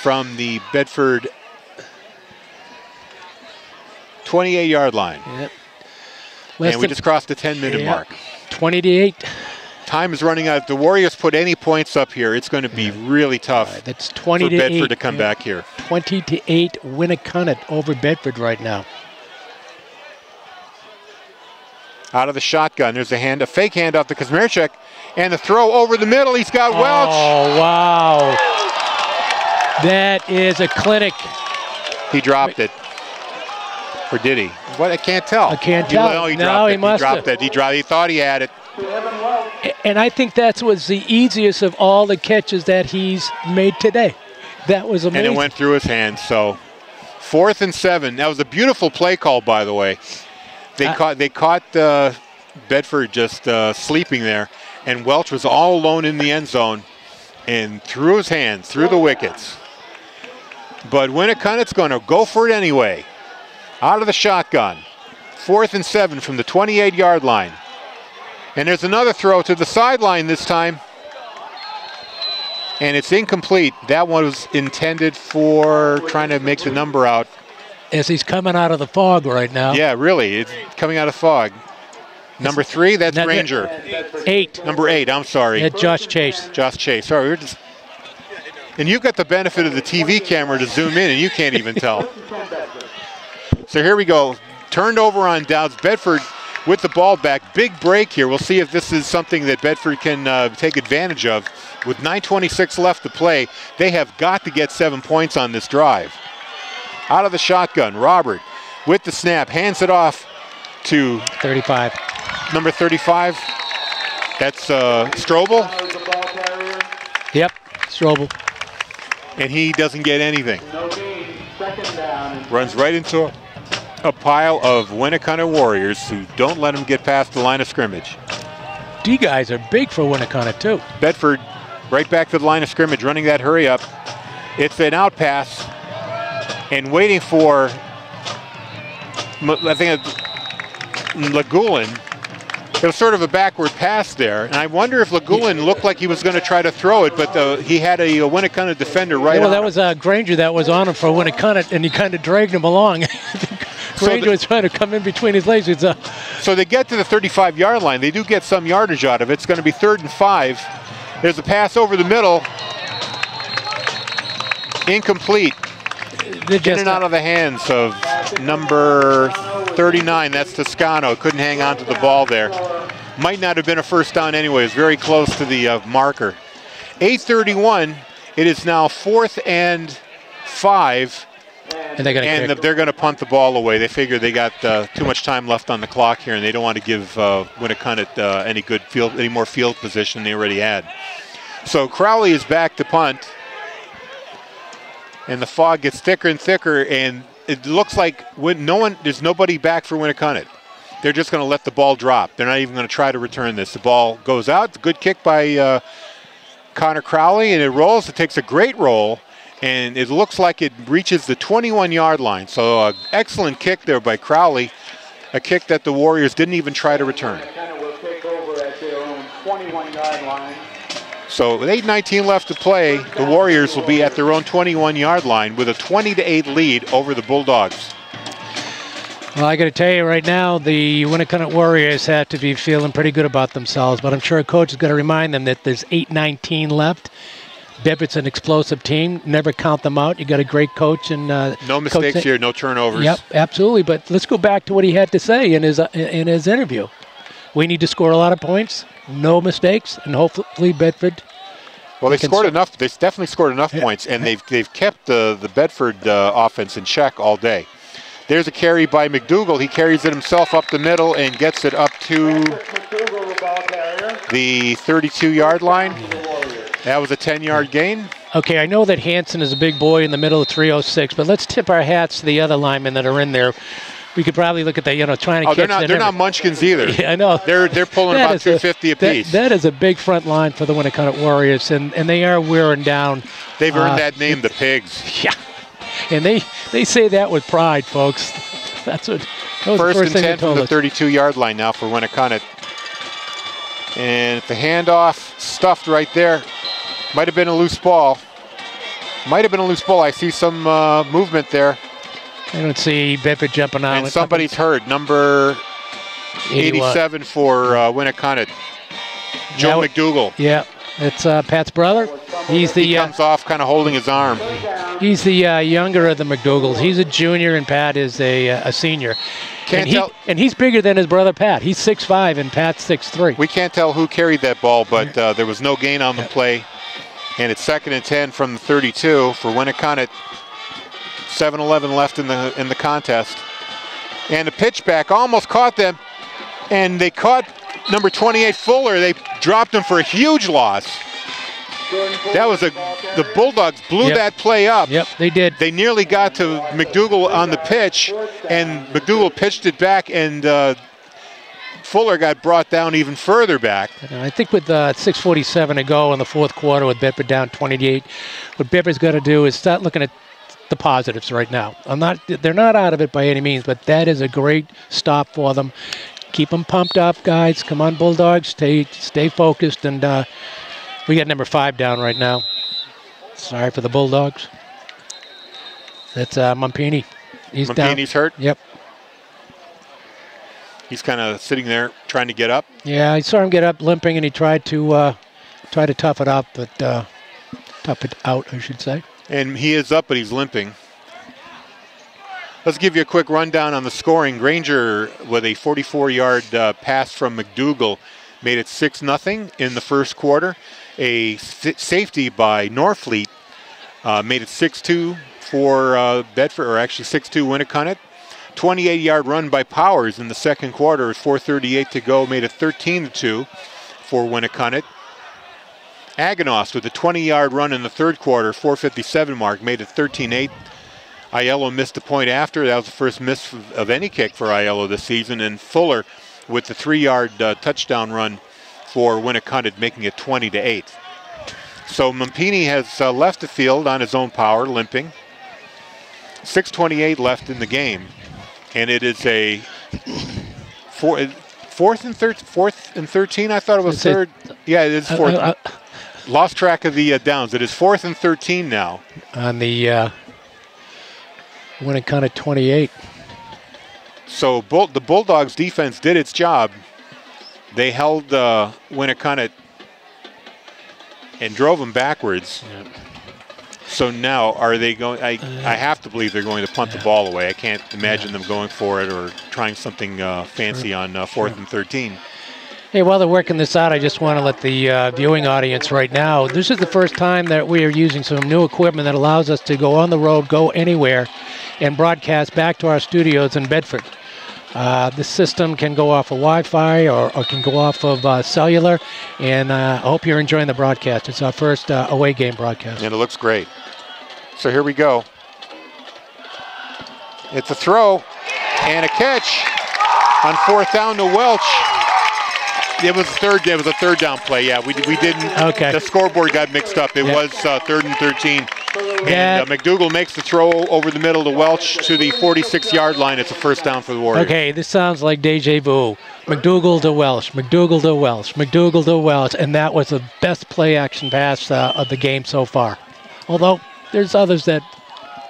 from the Bedford 28-yard line. Yep. And we just crossed the 10-minute mark. 20-8. Time is running out. If the Warriors put any points up here, it's going to be really tough that's for Bedford to come back here. 20-8 Winnacunnet over Bedford right now. Out of the shotgun, there's a fake handoff to Kazmerchik, and the throw over the middle. He's got Welch. Oh, wow. That is a clinic. He dropped it. Or did he? What? I can't tell. I can't tell. No, he dropped it. He must have. He thought he had it. And I think that was the easiest of all the catches that he's made today. That was amazing. And it went through his hands, so 4th and 7. That was a beautiful play call, by the way. They caught Bedford just sleeping there, and Welch was all alone in the end zone and threw his hands through the wickets. But Winnacunnet's going to go for it anyway. Out of the shotgun. 4th and 7 from the 28-yard line. And there's another throw to the sideline this time. And it's incomplete. That one was intended for trying to make the number out. As he's coming out of the fog right now. Yeah, really. It's coming out of fog. Number 3, that's Ranger. 8. Number 8, I'm sorry. Yeah, Josh Chase. Josh Chase. Sorry, we're just... And you've got the benefit of the TV camera to zoom in, and you can't even tell. So here we go. Turned over on downs. Bedford with the ball back. Big break here. We'll see if this is something that Bedford can take advantage of. With 9:26 left to play, they have got to get 7 points on this drive. Out of the shotgun, Robert with the snap, hands it off to 35. Number 35. That's Strobel. Yep, Strobel. And he doesn't get anything. Runs right into a pile of Winnacunnet Warriors who don't let him get past the line of scrimmage. D guys are big for Winnacunnet too. Bedford right back to the line of scrimmage, running that hurry up. It's an out pass and waiting for, I think, Legulin. It was sort of a backward pass there, and I wonder if Legulin looked like he was going to try to throw it, but he had a Winnacunnet defender right on him. That was Granger that was on him for Winnacunnet, and he kind of dragged him along. Granger was trying to come in between his legs. So they get to the 35-yard line. They do get some yardage out of it. It's going to be 3rd and 5. There's a pass over the middle. Incomplete. In and out of the hands of number 39. That's Toscano. Couldn't hang on to the ball there. Might not have been a first down anyway. It was very close to the marker. 8:31. It is now 4th and 5. And they're going to punt the ball away. They figure they got too much time left on the clock here, and they don't want to give Winnacunnet any more field position than they already had. So Crowley is back to punt, and the fog gets thicker and thicker, and it looks like there's nobody back for Winnacunnet. They're just going to let the ball drop. They're not even going to try to return this. The ball goes out. It's a good kick by Connor Crowley, and it rolls. It takes a great roll. And it looks like it reaches the 21-yard line. So an excellent kick there by Crowley, a kick that the Warriors didn't even try to return. So with 8:19 left to play, the Warriors will be at their own 21-yard line with a 20-8 lead over the Bulldogs. Well, I got to tell you right now, the Winnacunnet Warriors have to be feeling pretty good about themselves, but I'm sure a coach is going to remind them that there's 8:19 left. Bedford's an explosive team. Never count them out. You got a great coach and no mistakes here, no turnovers. Yep, absolutely. But let's go back to what he had to say in his interview. We need to score a lot of points, no mistakes, and hopefully Bedford. Well, they scored enough. They definitely scored enough points, and they've kept the Bedford offense in check all day. There's a carry by McDougall. He carries it himself up the middle and gets it up to the 32-yard line. That was a 10-yard gain. Okay, I know that Hanson is a big boy in the middle of 306, but let's tip our hats to the other linemen that are in there. We could probably look at that, trying to catch. They're not munchkins either. Yeah, I know. They're pulling about 250 apiece. That is a big front line for the Winnacunnet Warriors, and they are wearing down. They've earned that name, the Pigs. Yeah, and they say that with pride, folks. That was first and 10 from the 32-yard line now for Winnacunnet. And the handoff stuffed right there. Might have been a loose ball. I see some movement there. I don't see Bedford jumping on. And somebody's hurt. Number 87 for Winnacunnet. Joe McDougall. Yeah, it's Pat's brother. He comes off kind of holding his arm. He's the younger of the McDougalls. He's a junior and Pat is a senior. And he's bigger than his brother Pat. He's 6'5" and Pat's 6'3". We can't tell who carried that ball, but there was no gain on the play. And it's 2nd and 10 from the 32 for Winnacunnet. 7:11 left in the contest. And the pitchback almost caught them. And they caught number 28 Fuller. They dropped him for a huge loss. That was a the Bulldogs blew that play up. Yep, they did. They nearly got to McDougal on the pitch, and McDougal pitched it back, and Fuller got brought down even further back. I think with 6:47 to go in the fourth quarter with Bedford down 28, what Bedford's got to do is start looking at the positives right now. They're not out of it by any means, but that is a great stop for them. Keep them pumped up, guys. Come on, Bulldogs. Stay focused, and we got number 5 down right now. Sorry for the Bulldogs. That's Mumpini. He's down. Mumpini's hurt? Yep. He's kind of sitting there trying to get up. Yeah, I saw him get up limping, and he tried to tough it up, but tough it out, I should say. And he is up, but he's limping. Let's give you a quick rundown on the scoring. Granger, with a 44-yard pass from McDougal, made it 6-0 in the first quarter. A safety by Norfleet made it 6-2 for Bedford, or actually 6-2 Winnacunnet. 28-yard run by Powers in the second quarter with 4:38 to go, made it 13-2 for Winnacunnet. Aganos with a 20-yard run in the third quarter, 4:57 mark, made it 13-8. Aiello missed a point after. That was the first miss of any kick for Aiello this season. And Fuller with the 3-yard touchdown run for Winnacunnet, making it 20-8. So Mumpini has left the field on his own power, limping. 6:28 left in the game. And it is a fourth and 13. I thought it was third. Yeah, it is fourth. Lost track of the downs. It is 4th and 13 now. On the Winnacunnet 28. So the Bulldogs defense did its job. They held Winnacunnet and drove them backwards. Yep. So now, are they going? I have to believe they're going to punt the ball away. I can't imagine them going for it or trying something fancy on 4th and 13. Hey, while they're working this out, I just want to let the viewing audience right now, this is the first time that we are using some new equipment that allows us to go on the road, go anywhere, and broadcast back to our studios in Bedford. This system can go off of Wi-Fi or can go off of cellular, and I hope you're enjoying the broadcast. It's our first away game broadcast. And it looks great. So here we go. It's a throw and a catch on 4th down to Welch. It was a third down play. Yeah, we didn't. Okay. The scoreboard got mixed up. It was 3rd and 13. And McDougal makes the throw over the middle to Welch to the 46-yard line. It's a first down for the Warriors. Okay, this sounds like deja vu. McDougal to Welch, McDougal to Welch, McDougal to Welch, and that was the best play-action pass of the game so far. Although there's others that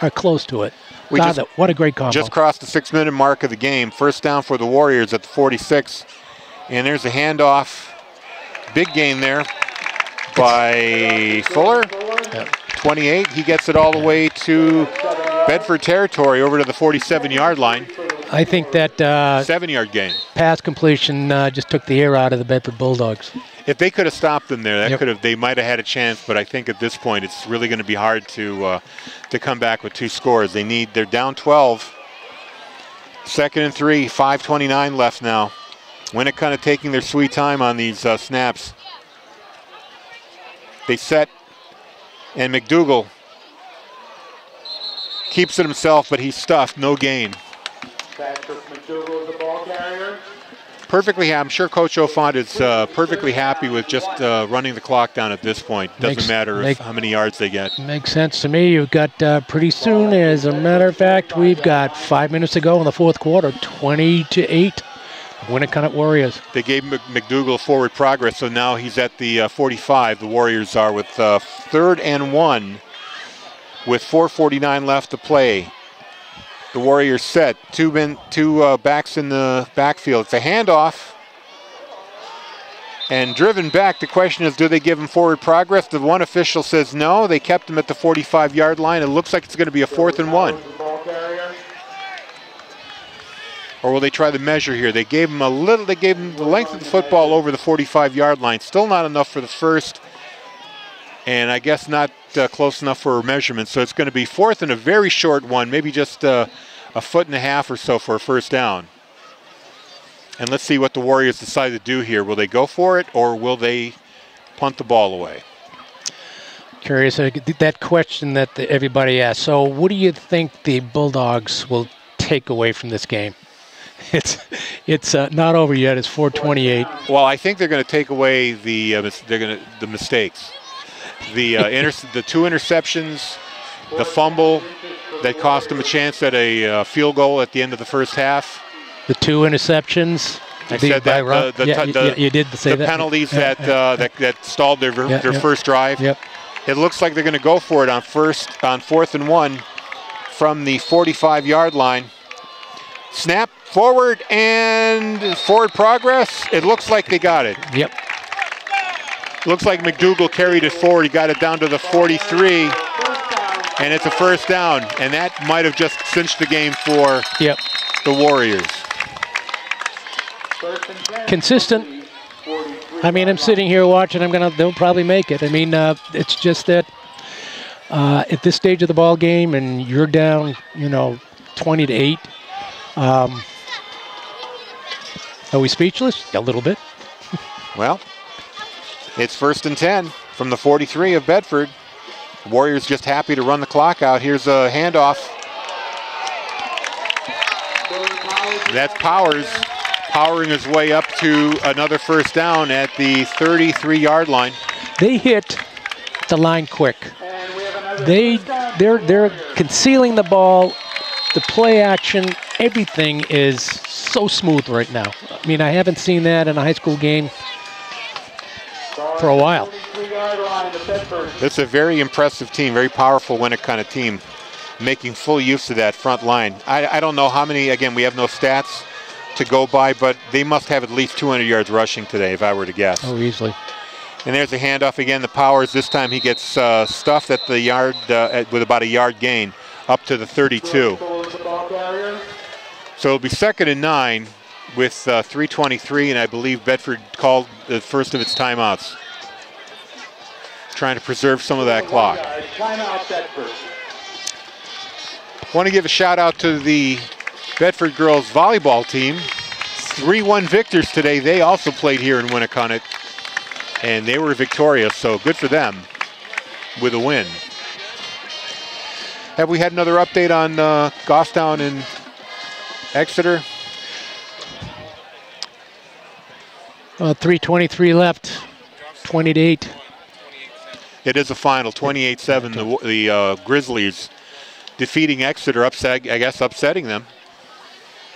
are close to it. What a great combo. Just crossed the 6-minute mark of the game. First down for the Warriors at the 46. And there's a handoff. Big gain there by Fuller. Yep. 28. He gets it all the way to Bedford territory over to the 47-yard line. I think that 7-yard gain. Pass completion just took the air out of the Bedford Bulldogs. If they could have stopped them there, they might have had a chance. But I think at this point it's really going to be hard to come back with 2 scores. They're down 12. 2nd and 3. 5:29 left now. Winnacunnet taking their sweet time on these snaps. They set, and McDougal keeps it himself, but he's stuffed. No gain. Patrick McDougal, the ball carrier. Perfectly, I'm sure Coach O'Font is perfectly happy with just running the clock down at this point. Doesn't matter how many yards they get. Makes sense to me. You've got pretty soon, as a matter of fact, we've got 5 minutes to go in the fourth quarter, 20-8. Winnacunnet Warriors. They gave McDougal forward progress, so now he's at the 45. The Warriors are with 3rd and 1 with 4:49 left to play. The Warriors set. Two backs in the backfield. It's a handoff. And driven back, the question is, do they give him forward progress? The one official says no. They kept him at the 45-yard line. It looks like it's going to be a 4th and 1. Or will they try the measure here? They gave him the length of the football over the 45-yard line. Still not enough for the first, and I guess not close enough for a measurement. So it's going to be 4th and a very short one, maybe just a 1.5 feet or so for a first down. And let's see what the Warriors decide to do here. Will they go for it, or will they punt the ball away? curious, that question that everybody asks. So what do you think the Bulldogs will take away from this game? It's not over yet. It's 4:28. Well, I think they're going to take away the mistakes. The 2 interceptions, the fumble that cost them a chance at a field goal at the end of the first half. The 2 interceptions. I said that. You did say the that. Penalties that stalled their first drive. Yep. It looks like they're going to go for it on 4th and 1 from the 45-yard line. Snap forward and forward progress. It looks like they got it. Yep. Looks like McDougal carried it forward. He got it down to the 43, and it's a first down. And that might have just cinched the game for the Warriors. Consistent. I mean, I'm sitting here watching. They'll probably make it. I mean, it's just that at this stage of the ball game, and you're down, 20-8. Are we speechless? A little bit. Well, it's 1st and 10 from the 43 of Bedford. Warriors just happy to run the clock out. Here's a handoff. That's Powers powering his way up to another first down at the 33-yard line. They hit the line quick. They're concealing the ball. The play action, everything is so smooth right now. I mean, I haven't seen that in a high school game for a while. It's a very impressive team, very powerful Winnacunnet team, making full use of that front line. I don't know how many, again, we have no stats to go by, but they must have at least 200 yards rushing today, if I were to guess. Oh, easily. And there's a handoff again, the Powers. This time he gets stuffed at the yard with about a yard gain up to the 32. So it'll be 2nd and 9 with 3:23, and I believe Bedford called the first of its timeouts, trying to preserve some of that clock. Want to give a shout out to the Bedford girls volleyball team. 3-1 victors today. They also played here in Winnacunnet, and they were victorious, so good for them with a win. Have we had another update on Goffstown and Exeter? 3:23 left, 20-8. It is a final, 28-7. The Grizzlies defeating Exeter, upsetting them.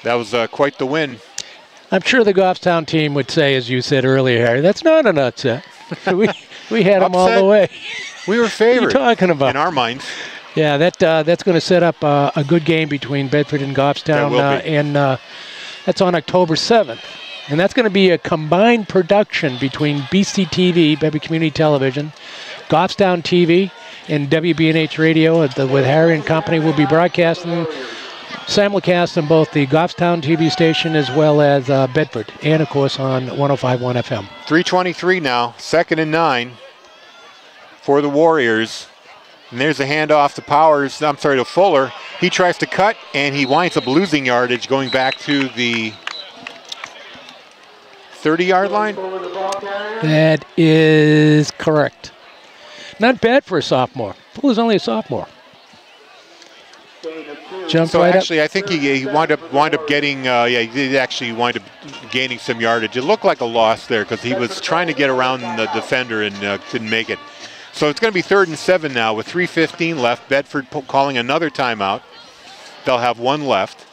That was quite the win. I'm sure the Goffstown team would say, as you said earlier, Harry, that's not an upset. we had them all the way. We were favored. What are you talking about? In our minds. Yeah, that's going to set up a good game between Bedford and Goffstown, and that's on October 7th. And that's going to be a combined production between BCTV, Bedford Community Television, Goffstown TV, and WBNH Radio with Harry and company. Will be broadcasting simulcast on both the Goffstown TV station as well as Bedford, and of course on 105.1 FM. 3:23 now, 2nd and 9 for the Warriors. And there's a handoff to Fuller. He tries to cut, and he winds up losing yardage going back to the 30-yard line. That is correct. Not bad for a sophomore. Fuller's only a sophomore. Jumped right actually, up. I think he wound up getting, he did actually wind up gaining some yardage. It looked like a loss there because he was trying to get around the defender and didn't make it. So it's going to be 3rd and 7 now with 3:15 left. Bedford calling another timeout. They'll have one left.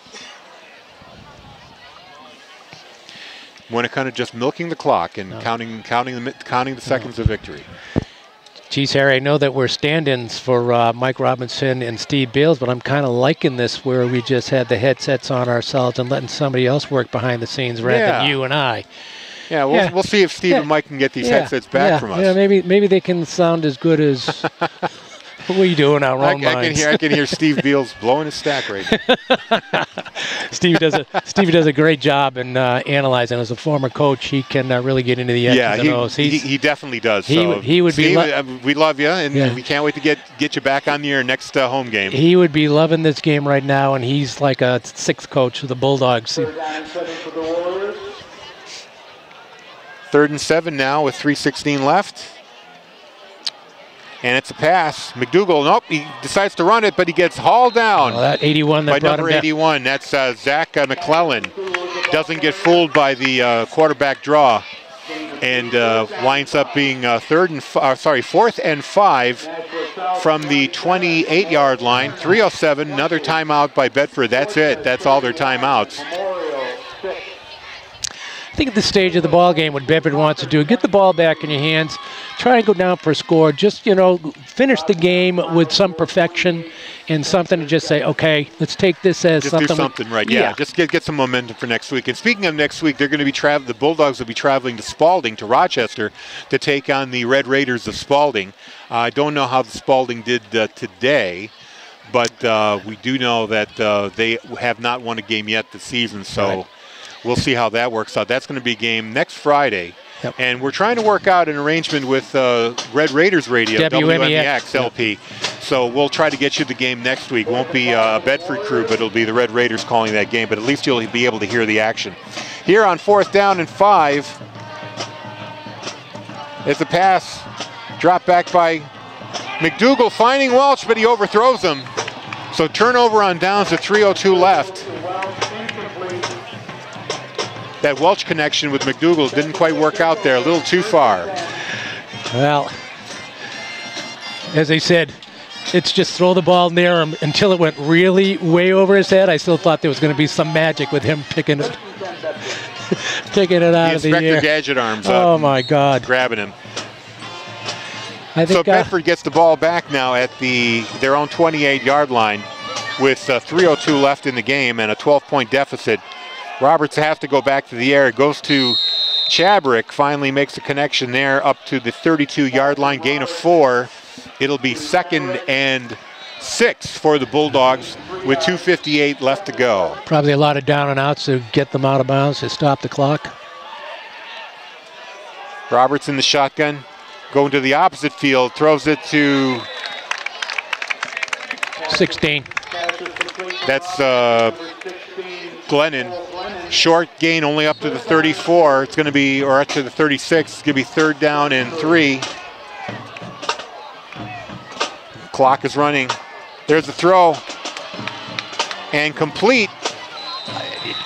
Winnacunnet just milking the clock and counting the seconds of victory. Geez, Harry, I know that we're stand-ins for Mike Robinson and Steve Beals, but I'm kind of liking this where we just had the headsets on ourselves and letting somebody else work behind the scenes rather than you and I. Yeah, we'll see if Steve and Mike can get these headsets back from us. Yeah, maybe they can sound as good as we do in our own minds. I can hear Steve Beals blowing his stack right now. Steve does a great job in analyzing. As a former coach, he can really get into the X's and O's. He definitely does. He would Steve, be. We love you, and we can't wait to get you back on your next home game. He would be loving this game right now, and he's like a sixth coach of the Bulldogs. 3rd and 7 now with 3:16 left. And it's a pass. McDougal, nope, he decides to run it, but he gets hauled down. Well, that 81 that by brought number him down. 81. That's Zach McClellan. Doesn't get fooled by the quarterback draw, and winds up being fourth and 5 from the 28-yard line. 3:07. Another timeout by Bedford. That's it. That's all their timeouts. I think at this stage of the ball game, what Bedford wants to do, get the ball back in your hands, try and go down for a score. Just, finish the game with some perfection and something to just say, okay, let's take this as just something. Do something right. Yeah. Just get some momentum for next week. And speaking of next week, they're going to be the Bulldogs will be traveling to Spalding, to Rochester, to take on the Red Raiders of Spalding. I don't know how the Spalding did today, but we do know that they have not won a game yet this season. So. Right. We'll see how that works out. That's going to be a game next Friday. Yep. And we're trying to work out an arrangement with Red Raiders Radio, WMEX LP. Yep. So we'll try to get you the game next week. Won't be a Bedford crew, but it'll be the Red Raiders calling that game. But at least you'll be able to hear the action. Here on 4th down and 5, it's a pass dropped back by McDougal, finding Welch, but he overthrows him. So turnover on downs with 3:02 left. That Welch connection with McDougal didn't quite work out there, a little too far. Well, as I said, it's just throw the ball near him until it went really way over his head. I still thought there was going to be some magic with him picking it, picking it out of the air. The Inspector Gadget arms up. Oh my God! Grabbing him. I think, so Bedford gets the ball back now at their own 28-yard line with 3:02 left in the game and a 12-point deficit. Roberts has to go back to the air. Goes to Chabrick. Finally makes a connection there up to the 32-yard line. Gain of 4. It'll be 2nd and 6 for the Bulldogs with 2:58 left to go. Probably a lot of down and outs to get them out of bounds to stop the clock. Roberts in the shotgun. Going to the opposite field. Throws it to 16. That's Glennon. Short gain only up to the 34. It's going to be, or up to the 36. It's going to be 3rd down and 3. Clock is running. There's the throw. And complete.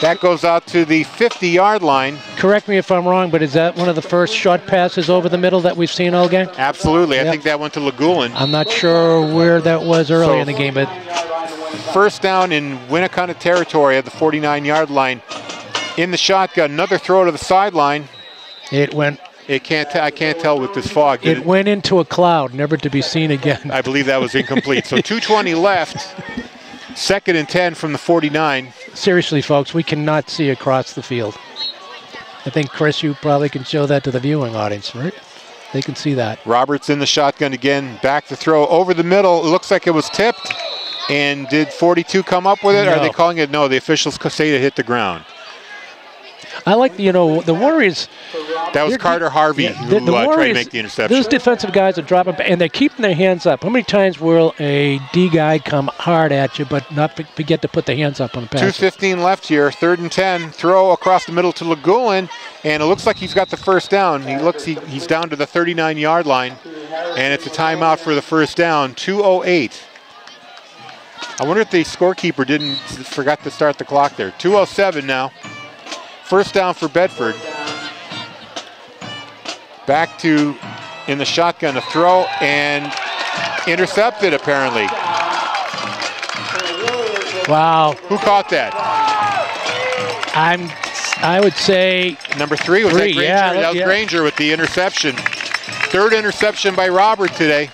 That goes out to the 50-yard line. Correct me if I'm wrong, but is that one of the first short passes over the middle that we've seen all game? Absolutely. Yep. I think that went to Lagulin. I'm not sure where that was early in the game, but 1st down in Winnacunnet territory at the 49-yard line. In the shotgun, another throw to the sideline. It went. I can't tell with this fog. It went into a cloud, never to be seen again. I believe that was incomplete. So 2:20 left. 2nd and 10 from the 49. Seriously, folks, we cannot see across the field. I think, Chris, you probably can show that to the viewing audience, right? They can see that. Roberts in the shotgun again. Back to throw over the middle. It looks like it was tipped. And did 42 come up with it? No. Or are they calling it? No, the officials say it hit the ground. I like, the Warriors. That was Carter Harvey who tried to make the interception. Those defensive guys are dropping, and they're keeping their hands up. How many times will a D guy come hard at you, but not forget to put the hands up on the pass? 2:15 left here, 3rd and 10. Throw across the middle to Lagulin, and it looks like he's got the 1st down. He's down to the 39-yard line, and it's a timeout for the 1st down. 2:08. I wonder if the scorekeeper forgot to start the clock there. 2:07 now. 1st down for Bedford. Back to in the shotgun, a throw, and intercepted apparently. Wow. Who caught that? I would say number 3. Was that Granger? Yeah, that was Granger with the interception. 3rd interception by Robert today.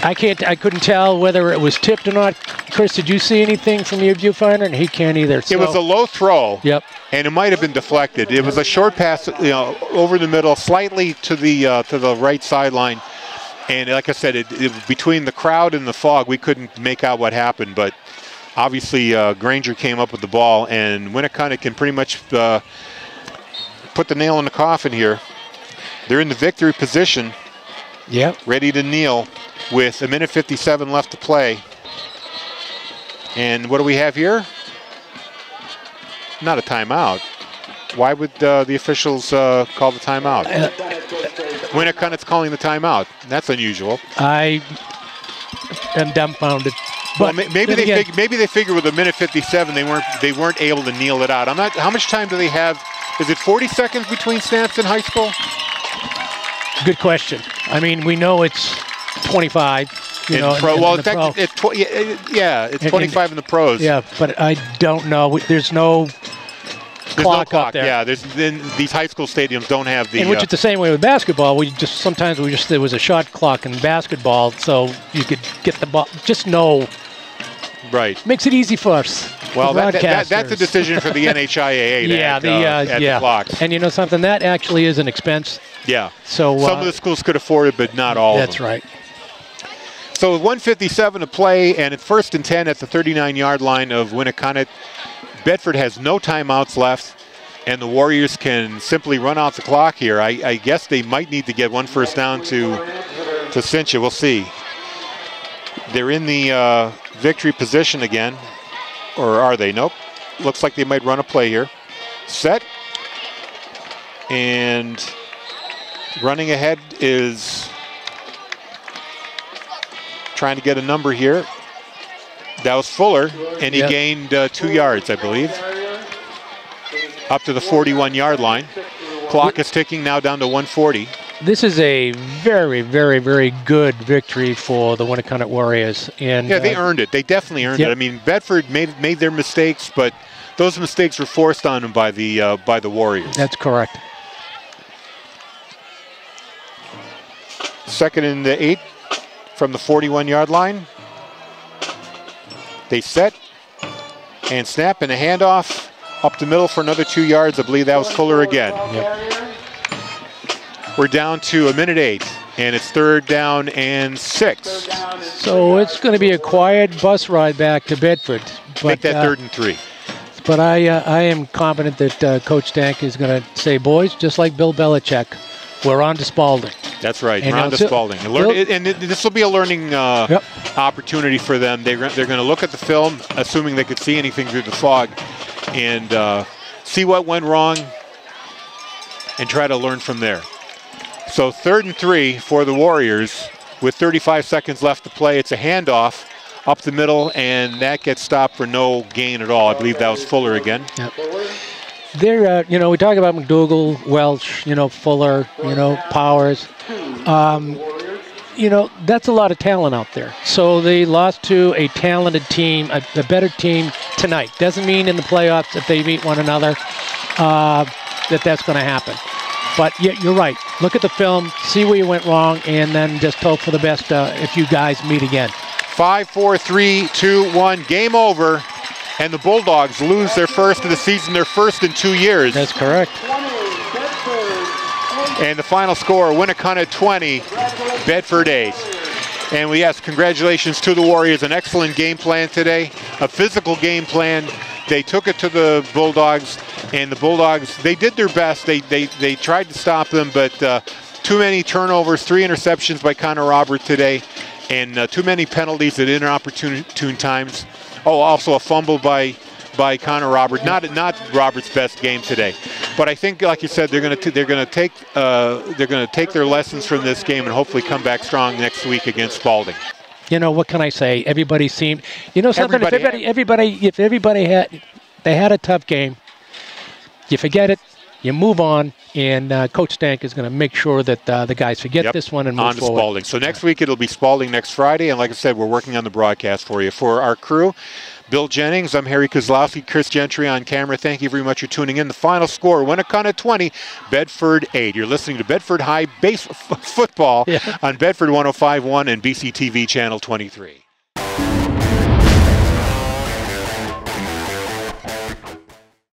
I couldn't tell whether it was tipped or not. Chris, did you see anything from your viewfinder? And he can't either. So. It was a low throw. Yep. And it might have been deflected. It was a short pass, over the middle, slightly to the right sideline. And like I said, between the crowd and the fog, we couldn't make out what happened. But obviously, Granger came up with the ball, and Winnacunnet can pretty much put the nail in the coffin here. They're in the victory position. Yep. Ready to kneel with 1:57 left to play. And what do we have here? Not a timeout. Why would the officials call the timeout? Winnacunnet's calling the timeout. That's unusual. I am dumbfounded. But well, maybe they figure with a minute 57 they weren't able to kneel it out. I'm not. How much time do they have? Is it 40 seconds between snaps in high school? Good question. I mean, we know it's 25. It's 25 in the pros. Yeah, but I don't know. There's no clock up there. Yeah, these high school stadiums don't have the. And which is the same way with basketball. Sometimes there was a shot clock in basketball, so you could get the ball. Just know. Right. Makes it easy for us. Well, that's a decision for the NHIAA to add the clocks. And you know something? That actually is an expense. Yeah. So some of the schools could afford it, but not all of them. That's right. So with 1:57 to play, and it's 1st and 10 at the 39-yard line of Winnacunnet. Bedford has no timeouts left, and the Warriors can simply run out the clock here. I guess they might need to get one first down to cinch it. We'll see. They're in the victory position again, or are they? Nope. Looks like they might run a play here. Set. And running ahead is trying to get a number here. That was Fuller, and he gained 2 yards, I believe, up to the 41-yard line. Clock is ticking now down to 1:40. This is a very, very, very good victory for the Winnacunnet Warriors. And yeah, they earned it. They definitely earned it. I mean, Bedford made their mistakes, but those mistakes were forced on them by the Warriors. That's correct. 2nd and 8 from the 41-yard line. They set and snap and a handoff up the middle for another 2 yards. I believe that was Fuller again. Yep. We're down to a minute 8, and it's 3rd down and 6. So it's going to be a quiet bus ride back to Bedford. But, make that 3rd and 3. But I am confident that Coach Stank is going to say, boys, just like Bill Belichick, we're on to Spalding. That's right, we're on to Spalding. And this will be a learning opportunity for them. They're going to look at the film, assuming they could see anything through the fog, and see what went wrong and try to learn from there. So 3rd and 3 for the Warriors with 35 seconds left to play. It's a handoff up the middle, and that gets stopped for no gain at all. I believe that was Fuller again. Yep. They're, we talk about McDougal, Welch, Fuller, Powers. That's a lot of talent out there. So they lost to a talented team, a better team tonight. Doesn't mean in the playoffs, if they meet one another, that's going to happen. But you're right. Look at the film, see where you went wrong, and then just hope for the best if you guys meet again. 5, 4, 3, 2, 1, game over. And the Bulldogs lose their first of the season, their first in 2 years. That's correct. And the final score, Winnacunnet 20, Bedford 8. And yes, congratulations to the Warriors. An excellent game plan today, a physical game plan. They took it to the Bulldogs, and the Bulldogs, they did their best. They tried to stop them, but too many turnovers, 3 interceptions by Connor Robert today, and too many penalties at inopportune times. Oh, also a fumble by Connor Robert. Not Robert's best game today, but I think, like you said, they're going to take their lessons from this game and hopefully come back strong next week against Spalding. What can I say? Everybody seemed, something. If everybody had a tough game, you forget it, you move on, and Coach Stank is going to make sure that the guys forget this one and move forward. On to Spalding. So next week it'll be Spalding next Friday, and like I said, we're working on the broadcast for you. For our crew, Bill Jennings, I'm Harry Kozlowski, Chris Gentry on camera. Thank you very much for tuning in. The final score, Winnacunnet 20, Bedford 8. You're listening to Bedford High Football on Bedford 105.1 and BCTV Channel 23.